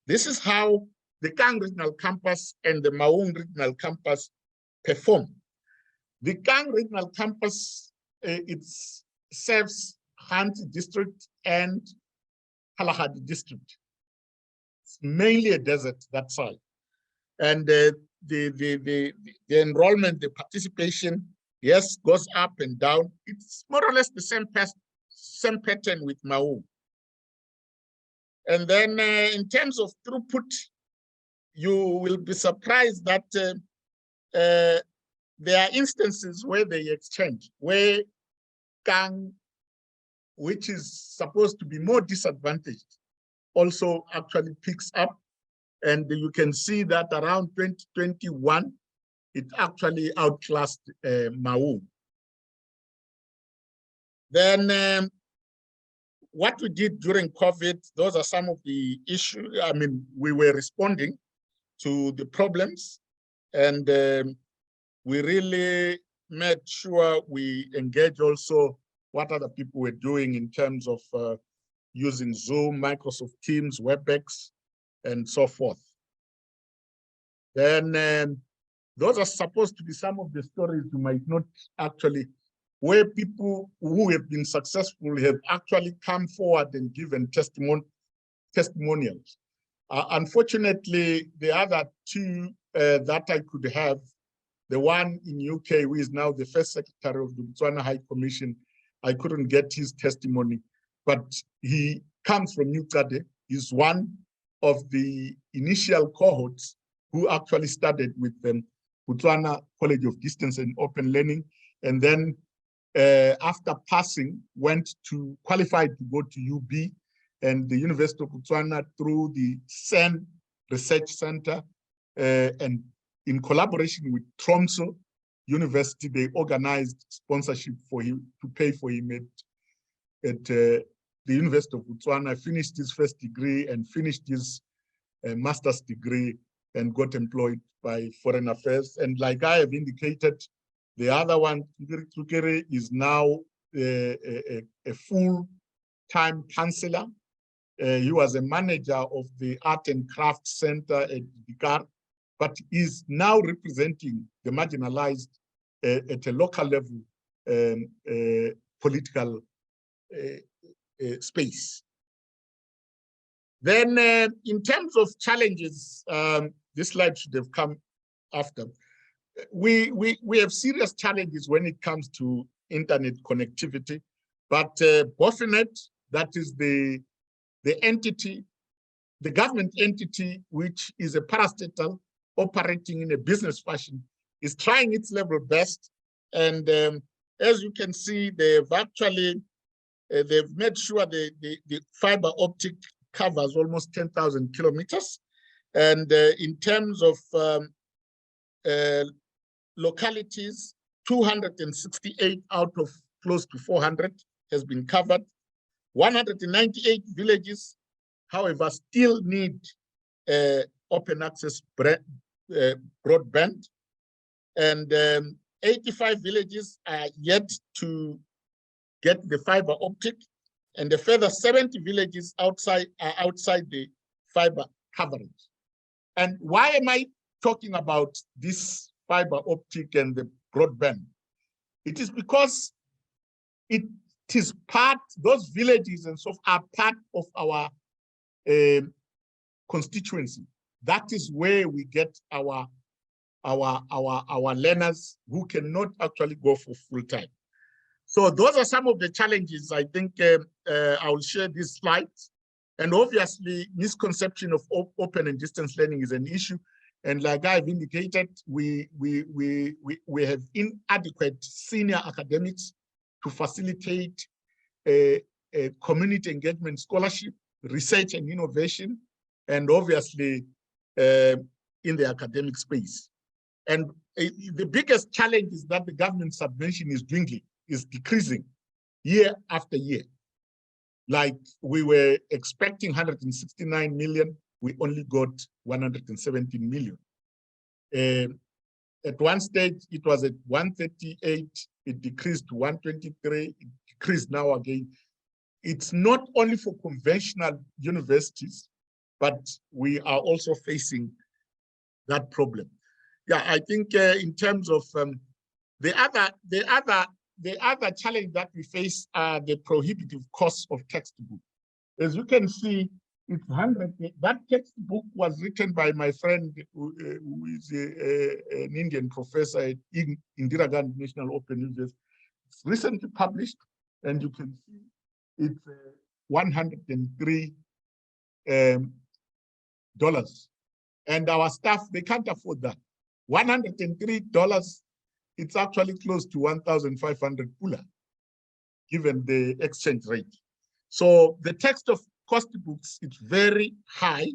this is how the Kang Regional Campus and the Maung Regional Campus perform. The Kang Regional Campus, it serves Hanti District and Kalahari District. It's mainly a desert, that side. And the enrollment, the participation, yes, goes up and down. It's more or less the same pattern with Maung. And then in terms of throughput, you will be surprised that there are instances where they exchange, where Kang, which is supposed to be more disadvantaged, also actually picks up. And you can see that around 2021, it actually outclassed Maung. Then what we did during COVID, those are some of the issues. I mean, we were responding to the problems, and we really made sure we engage also what other people were doing in terms of using Zoom, Microsoft Teams, WebEx, and so forth. Then those are supposed to be some of the stories you might not actually, where people who have been successful have actually come forward and given testimonials. Unfortunately, the other two that I could have, the one in UK, who is now the first secretary of the Botswana High Commission, I couldn't get his testimony, but he comes from Newcastle. He's one of the initial cohorts who actually started with them, Botswana College of Distance and Open Learning, and then after passing, went to qualified to go to UB and the University of Botswana through the CERN Research Center, and in collaboration with Tromsø University, they organized sponsorship for him to pay for him at the University of Botswana, finished his first degree and finished his master's degree and got employed by Foreign Affairs. And like I have indicated, the other one, Tukere, is now a full-time counselor. He was a manager of the Art and Craft Center at Dakar, but is now representing the marginalized at a local level political space. Then in terms of challenges, this slide should have come after. We have serious challenges when it comes to internet connectivity, but BOCODOL, that is the entity, the government entity, which is a parastatal operating in a business fashion, is trying its level best. And as you can see, they've actually, they've made sure the fiber optic covers almost 10,000 kilometers. And in terms of localities, 268 out of close to 400 has been covered. 198 villages, however, still need open access broadband. And 85 villages are yet to get the fiber optic, and a further 70 villages are outside the fiber coverage. And why am I talking about this fiber optic and the broadband. It is because it is part, those villages and so are part of our constituency. That is where we get our learners who cannot actually go for full time. So those are some of the challenges. I think I will share these slides. And obviously, misconception of open and distance learning is an issue. And like I've indicated, we have inadequate senior academics to facilitate a community engagement scholarship, research and innovation, and obviously in the academic space. And the biggest challenge is that the government subvention is dwindling, is decreasing year after year. Like we were expecting 169 million, we only got 117 million. At one stage, it was at 138, it decreased to 123, it decreased now again. It's not only for conventional universities, but we are also facing that problem. Yeah, I think in terms of the other challenge that we face are the prohibitive costs of textbook. As you can see, it's 100. That textbook was written by my friend who is an Indian professor at Indira Gandhi National Open University. It's recently published, and you can see it's $103. And our staff, they can't afford that. $103, it's actually close to 1,500 pula, given the exchange rate. So the text of cost books, it's very high.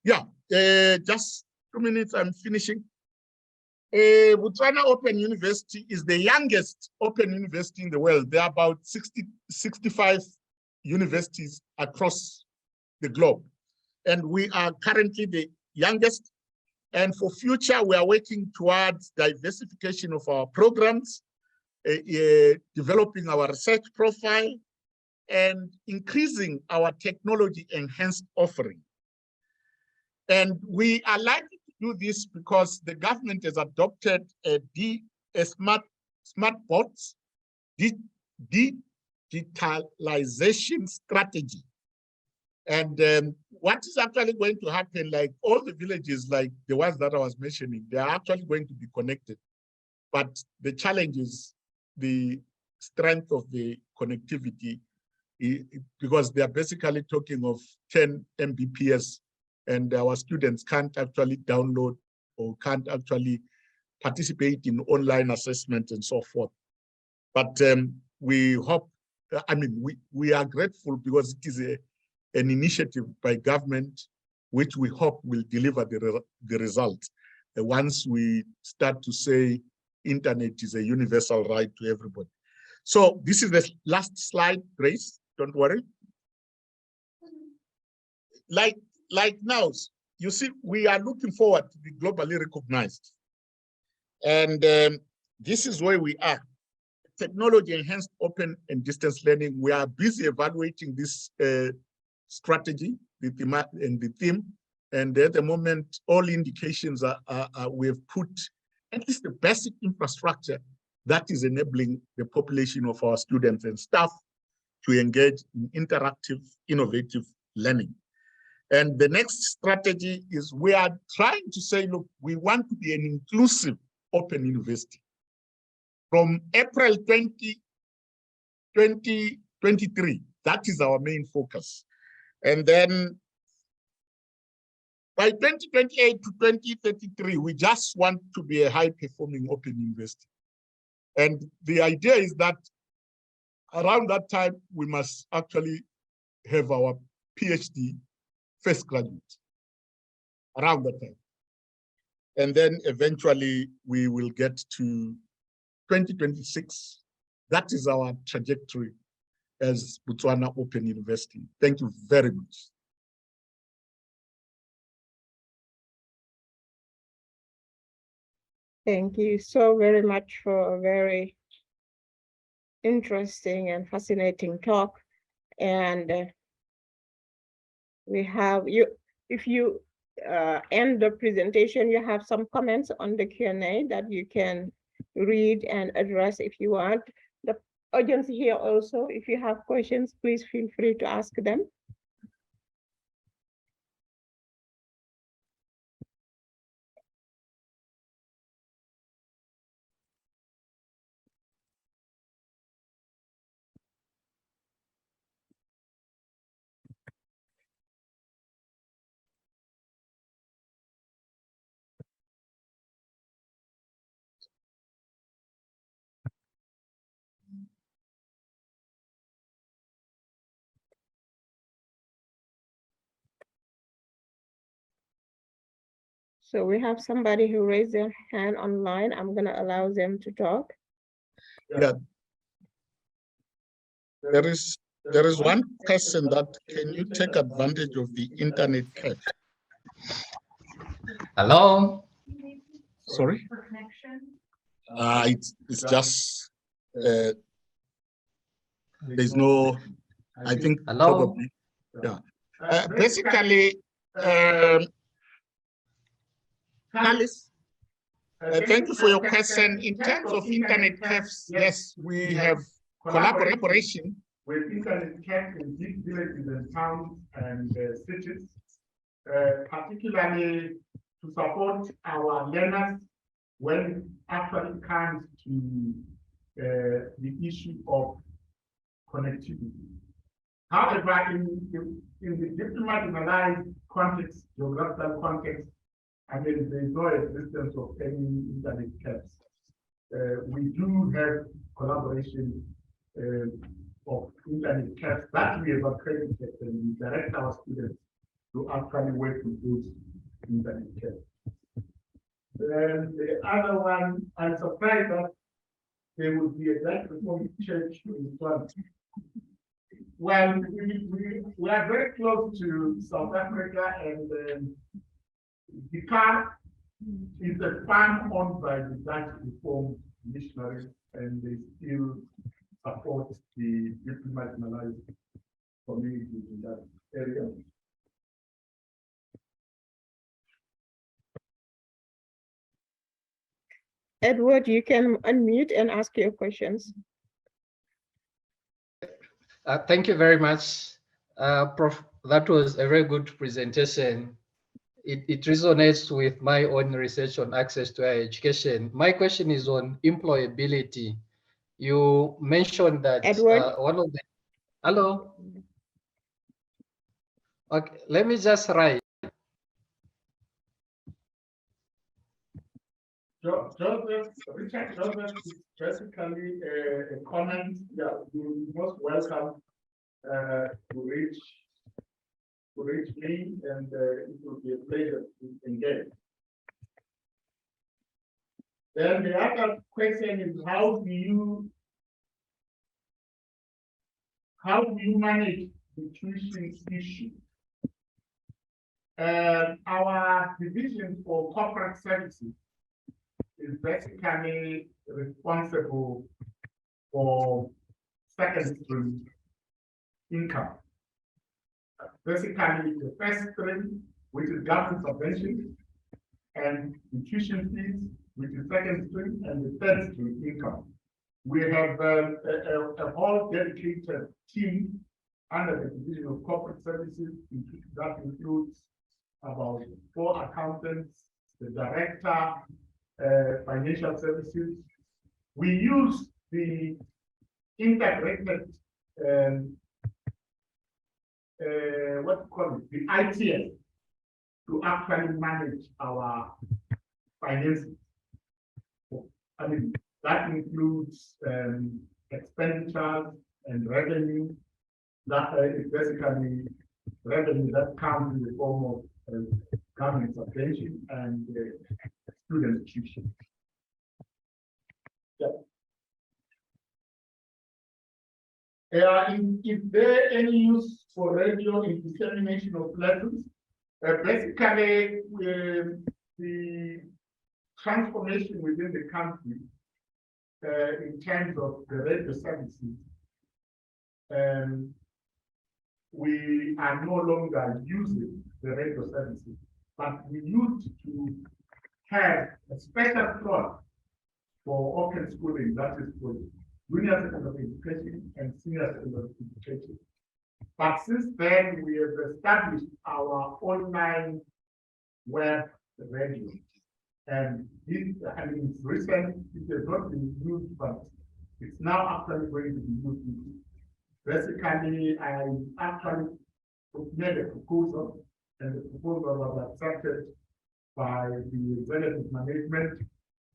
Yeah, just 2 minutes, I'm finishing. Botswana Open University is the youngest open university in the world. There are about 65 universities across the globe. And we are currently the youngest. And for future, we are working towards diversification of our programs, developing our research profile, and increasing our technology-enhanced offering. And we are likely to do this because the government has adopted a smart boards digitalization strategy. And what is actually going to happen, like all the villages, like the ones that I was mentioning, they are actually going to be connected. But the challenge is the strength of the connectivity, because they are basically talking of 10 Mbps, and our students can't actually download or can't actually participate in online assessment and so forth. But we hope, I mean, we are grateful because it is an initiative by government, which we hope will deliver the result. Once we start to say internet is a universal right to everybody. So this is the last slide, Grace, don't worry. Like now, you see, we are looking forward to be globally recognized. And this is where we are. Technology-enhanced open and distance learning. We are busy evaluating this strategy, the theme, and at the moment, all indications are we have put at least the basic infrastructure that is enabling the population of our students and staff to engage in interactive, innovative learning. And the next strategy is we are trying to say, look, we want to be an inclusive open university. From April 2023, that is our main focus. And then by 2028 to 2033, we just want to be a high-performing open university. And the idea is that around that time, we must actually have our PhD first graduate around that time. And then eventually we will get to 2026. That is our trajectory as Botswana Open University. Thank you very much. Thank you so very much for a very interesting and fascinating talk. And we have you, if you end the presentation, you have some comments on the Q&A that you can read and address if you want. The audience here also, if you have questions, please feel free to ask them. So we have somebody who raised their hand online. I'm going to allow them to talk. Yeah. There is one question that can you take advantage of the internet cafe? Hello. Sorry. It's just there's no. I think Hello. probably. Yeah. Basically, Alice, thank you for your question. In terms of internet cafes, yes, we have collaboration with internet cafes in big villages and towns and cities, particularly to support our learners when it actually comes to the issue of connectivity. However, in the diplomatized context, geographical context, I mean, there is no existence of any internet cafes. We do have collaboration of internet cafes that we have accredited, and we direct our students to actually work with those internet cafes. And the other one, I'm surprised that there would be a Graduate Diploma church in Botswana. Well, we are very close to South Africa, and the car is a farm owned by the Dutch Reformed missionaries, and they still support the marginalized communities in that area. Edward, you can unmute and ask your questions. Thank you very much, Prof. That was a very good presentation. It resonates with my own research on access to higher education. My question is on employability. You mentioned that Edward? one of the... Hello? Okay, let me just write. Richard Joseph is basically a comment. Yeah, you're most welcome to reach me, and it will be a pleasure to engage. Then the other question is, how do you manage the tuition issue? Our division for corporate services is basically responsible for second stream income. Basically, the first stream, which is government subvention, and the tuition fees, which is second stream, and the third stream income. We have a whole dedicated team under the division of corporate services that includes about 4 accountants, the director, financial services. We use the integrated what you call it, the ITS, to actually manage our finances. I mean, that includes expenditures and revenue. That is basically revenue that comes in the form of government subvention and student tuition. Yeah. Is there any use for radio in dissemination of lessons? Basically, the transformation within the country in terms of the radio services, we are no longer using the radio services. but we used to have a special slot for open schooling, that is for junior secondary education and senior secondary education. But since then, we have established our online web radio. And this, I mean, it's recent, it has not been used, but it's now actually going to be used. Basically, I actually made a proposal, and the proposal was accepted by the relative management,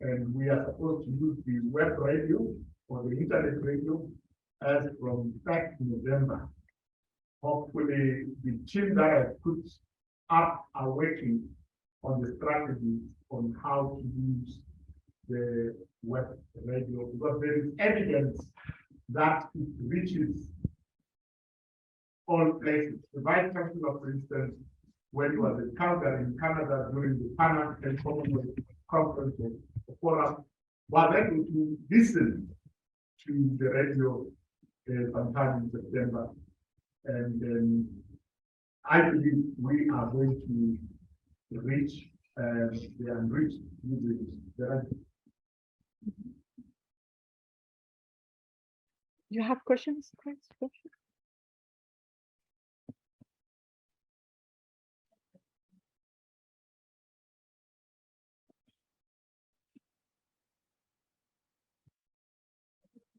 and we are supposed to use the web radio or the internet radio as from 1st November. Hopefully, the team that I put up are working on the strategies on how to use the web radio, because there is evidence that it reaches all places. The Vice Chancellor, for instance, when he was in Calgary in Canada during the Pan and Commonwealth conference or forum, was able to listen to the radio sometime in September. And I believe we are going to reach the unreached users. You have questions, Chris?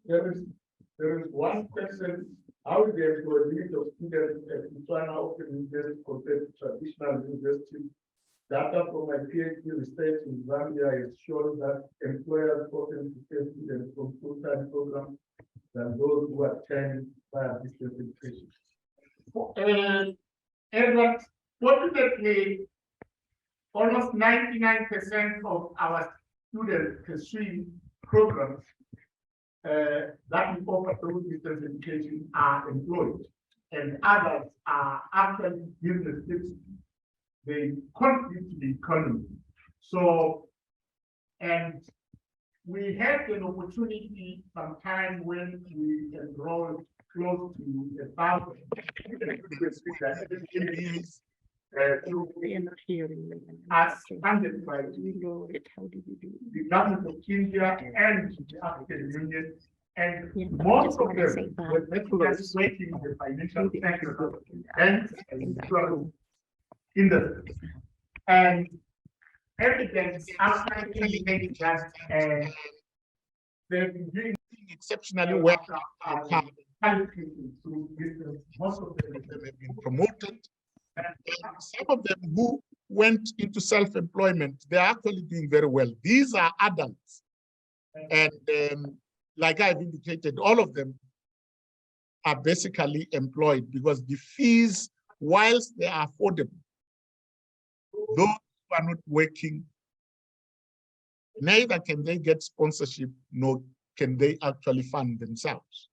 There is one question: how is the employability of students at BotswanaOpen University compared to traditional universities? Data from my PhD research in Zambia has shown that employers often prefer students from full-time programs than those who attend via distance education. Edward, fortunately, almost 99% of our students pursuing programs that we offer through distance education are employed, and others are actually business students. They contribute to the economy. So, and we had an opportunity sometime when we enrolled close to 1,000 MBAs as funded by the government of India and the African Union. And most of them were just working in the financial sector, banks and insurance industry. And evidence actually indicates that they've been doing exceptionally well. Most of them have been promoted. And some of them who went into self-employment, they're actually doing very well. These are adults. And like I've indicated, all of them are basically employed because the fees, whilst they are affordable, those who are not working, neither can they get sponsorship, nor can they actually fund themselves.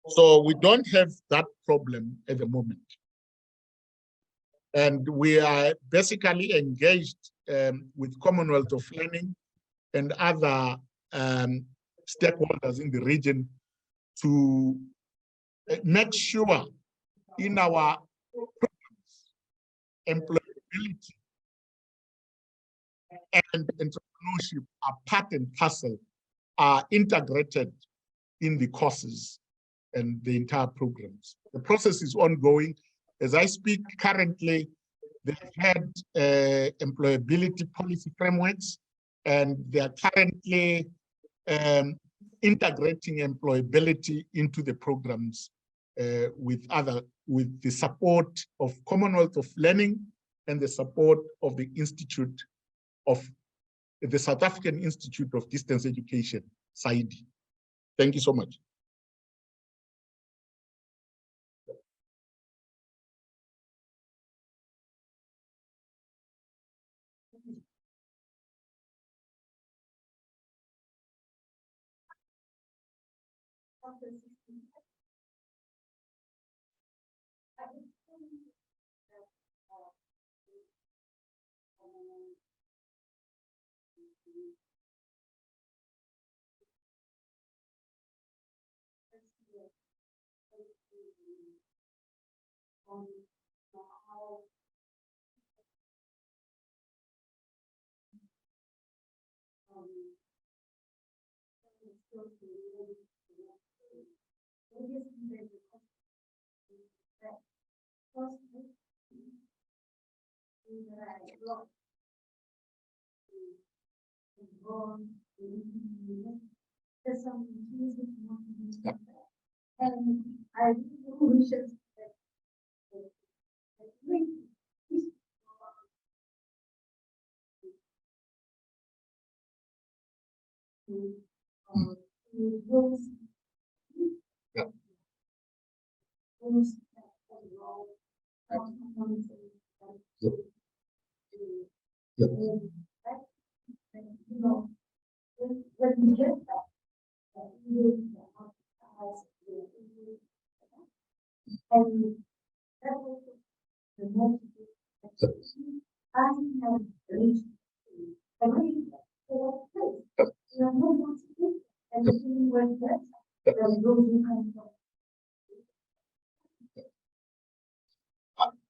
So we don't have that problem at the moment. And we are basically engaged with Commonwealth of Learning and other stakeholders in the region to make sure in our programs, employability and entrepreneurship are part and parcel, are integrated in the courses and the entire programs. The process is ongoing. As I speak currently, they've had employability policy frameworks, and they are currently integrating employability into the programs with the support of Commonwealth of Learning and the support of the Institute of the South African Institute of Distance Education, SAIDI. Thank you so much.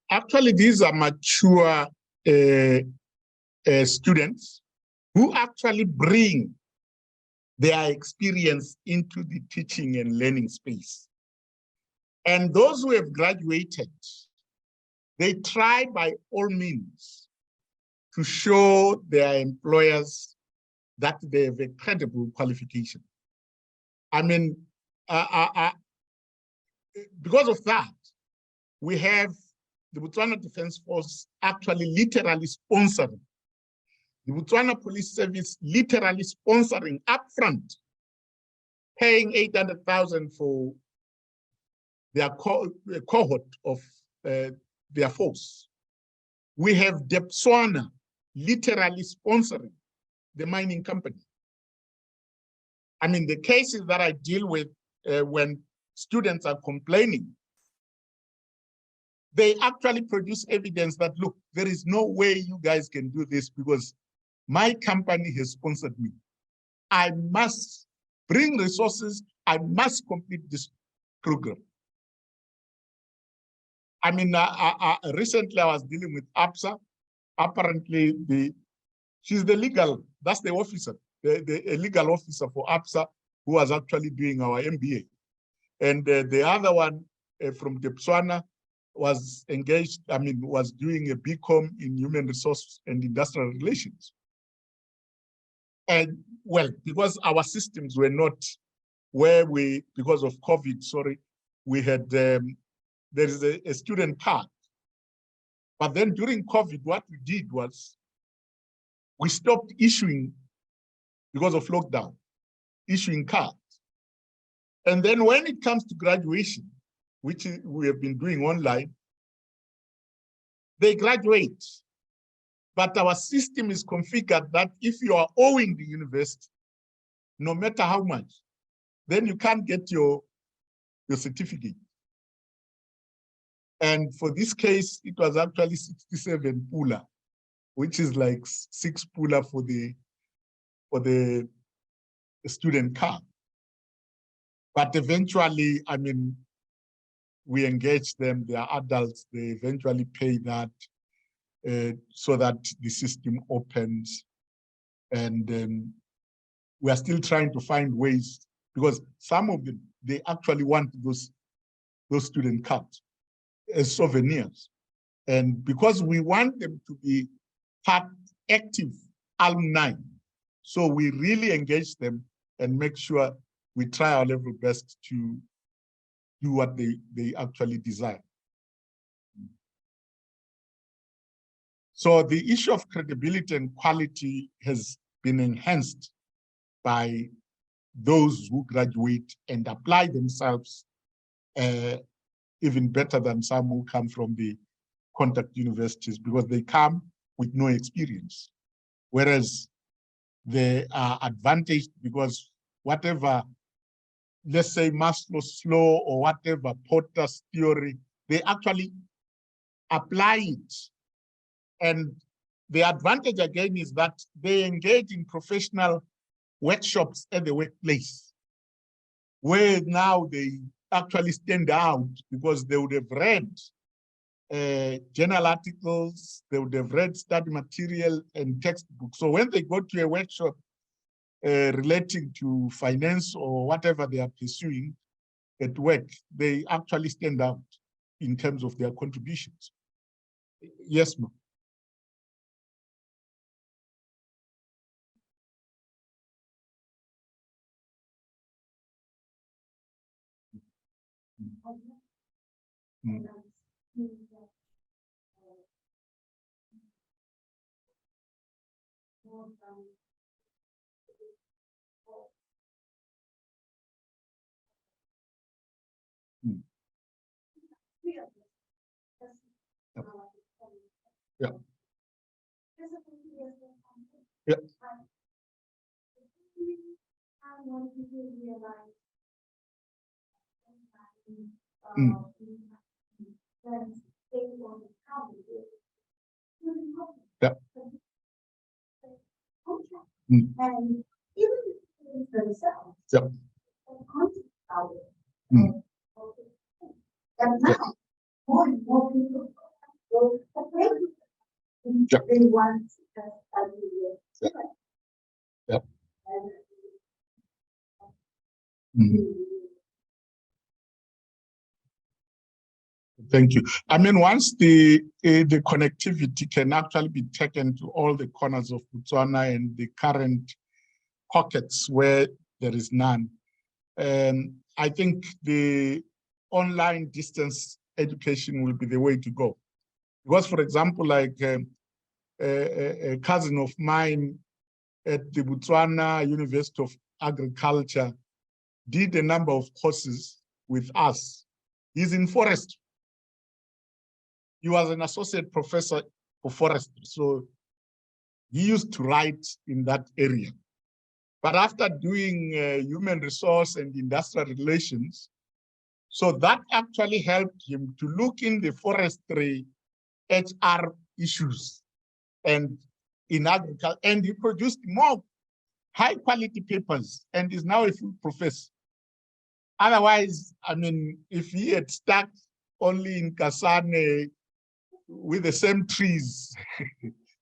Actually, these are mature students who actually bring their experience into the teaching and learning space. And those who have graduated, they try by all means to show their employers that they have a credible qualification. I mean, because of that, we have the Botswana Defence Force actually literally sponsoring, the Botswana Police Service literally sponsoring upfront, paying 800,000 for their cohort of their force. We have Botswana literally sponsoring the mining company. I mean, the cases that I deal with when students are complaining, they actually produce evidence that, look, there is no way you guys can do this because my company has sponsored me. I must bring resources. I must complete this program. I mean, recently I was dealing with APSA. Apparently, she's the legal, that's the officer, the legal officer for APSA who was actually doing our MBA. And the other one from Botswana was engaged, I mean, was doing a BCom in human resource and industrial relations. And well, because our systems were not where we, because of COVID, sorry, we had, there is a student card. But then during COVID, what we did was we stopped issuing, because of lockdown, issuing cards. And then when it comes to graduation, which we have been doing online, they graduate. But our system is configured that if you are owing the university, no matter how much, then you can't get your certificate. And for this case, it was actually 67 pula, which is like 6 pula for the student card. But eventually, I mean, we engage them, they are adults, they eventually pay that so that the system opens. And we are still trying to find ways, because some of them, they actually want those student cards as souvenirs. And because we want them to be part active alumni, so we really engage them and make sure we try our level best to do what they actually desire. So the issue of credibility and quality has been enhanced by those who graduate and apply themselves even better than some who come from the contact universities, because they come with no experience. Whereas they are advantaged because whatever, let's say Maslow's law or whatever, Porter's theory, they actually apply it. And the advantage again is that they engage in professional workshops at the workplace, where now they actually stand out because they would have read journal articles, they would have read study material and textbooks. So when they go to a workshop, relating to finance or whatever they are pursuing at work, they actually stand out in terms of their contributions. Yes, ma'am. Mm. Mm. Yeah. Yeah. Mm. Yeah. Mm. Yeah. Mm. Yeah. Yeah. Mm. Thank you. I mean, once the connectivity can actually be taken to all the corners of Botswana and the current pockets where there is none, I think the online distance education will be the way to go. Because, for example, like a cousin of mine at the Botswana University of Agriculture did a number of courses with us. He's in forestry. He was an associate professor for forestry, so he used to write in that area. But after doing human resource and industrial relations, so that actually helped him to look in the forestry HR issues and in agriculture, and he produced more high quality papers and is now a full professor. Otherwise, I mean, if he had stuck only in Kasane with the same trees,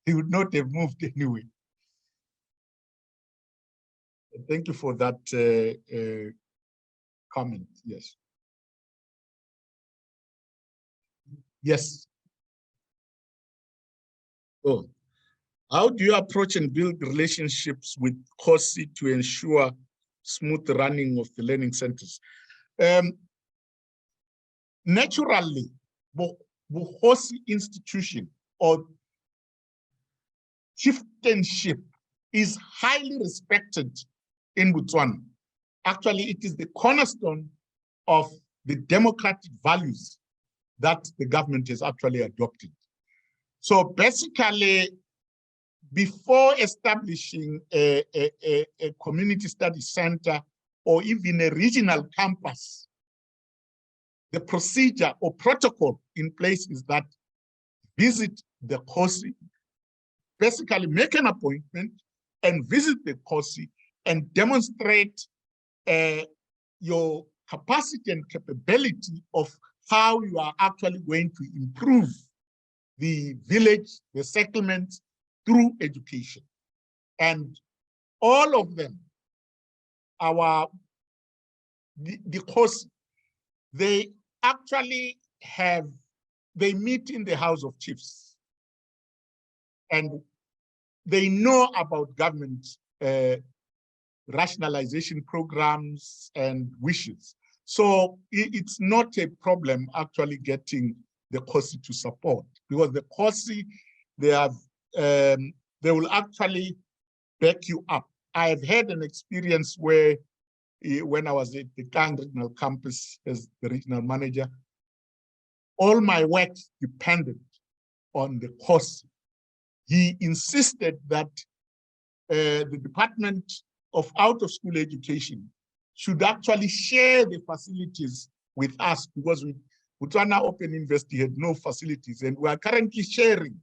he would not have moved anyway. Thank you for that comment. Yes. Yes. Oh, how do you approach and build relationships with COSI to ensure smooth running of the learning centers? Naturally, the COSI institution or chieftainship is highly respected in Botswana. Actually, it is the cornerstone of the democratic values that the government has actually adopted. So basically, before establishing a community study center or even a regional campus, the procedure or protocol in place is that visit the COSI, basically make an appointment and visit the COSI and demonstrate your capacity and capability of how you are actually going to improve the village, the settlement through education. And all of them, the COSI, they actually they meet in the House of Chiefs and they know about government rationalization programs and wishes. So it's not a problem actually getting the COSI to support, because the COSI, they will actually back you up. I have had an experience where when I was at the Kang Regional Campus as the regional manager, all my work depended on the COSI. He insisted that the Department of Out-of-School Education should actually share the facilities with us, because BotswanaOpen University had no facilities, and we are currently sharing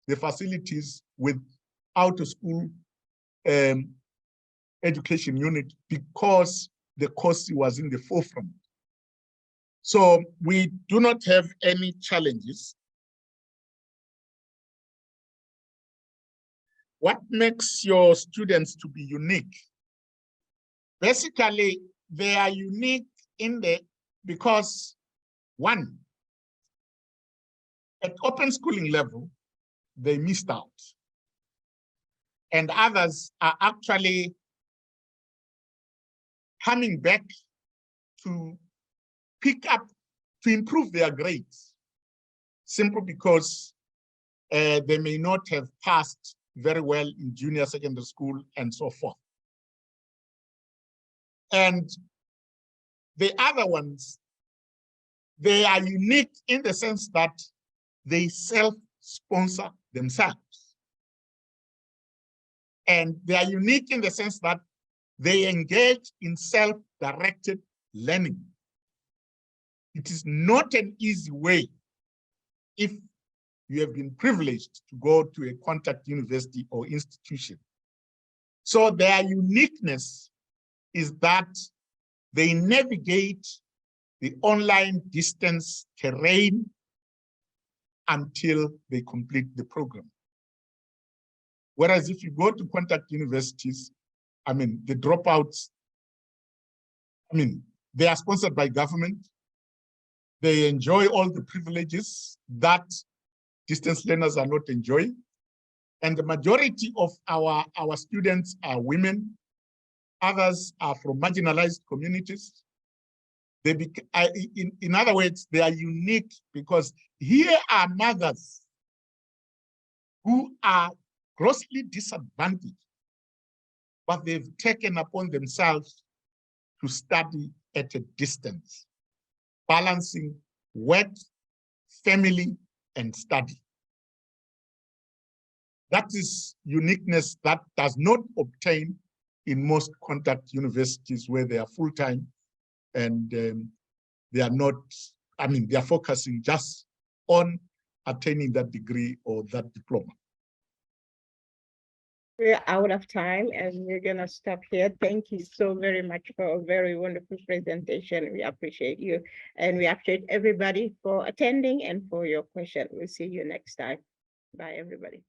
the facilities with out-of-school education unit because the COSI was in the forefront. So we do not have any challenges. What makes your students to be unique Basically, they are unique because one, at open schooling level, they missed out. And others are actually coming back to pick up, to improve their grades, simply because they may not have passed very well in junior secondary school and so forth. And the other ones, they are unique in the sense that they self-sponsor themselves. And they are unique in the sense that they engage in self-directed learning. It is not an easy way if you have been privileged to go to a contact university or institution. So their uniqueness is that they navigate the online distance terrain until they complete the program. Whereas if you go to contact universities, I mean, the dropouts, I mean, they are sponsored by government. They enjoy all the privileges that distance learners are not enjoying. And the majority of our students are women. Others are from marginalized communities. In other words, they are unique because here are mothers who are grossly disadvantaged, but they've taken upon themselves to study at a distance, balancing work, family, and study. That is uniqueness that does not obtain in most contact universities where they are full-time and they are not, I mean, they are focusing just on attaining that degree or that diploma. We're out of time and we're gonna stop here. Thank you so very much for a very wonderful presentation. We appreciate you and we appreciate everybody for attending and for your question. We'll see you next time. Bye, everybody.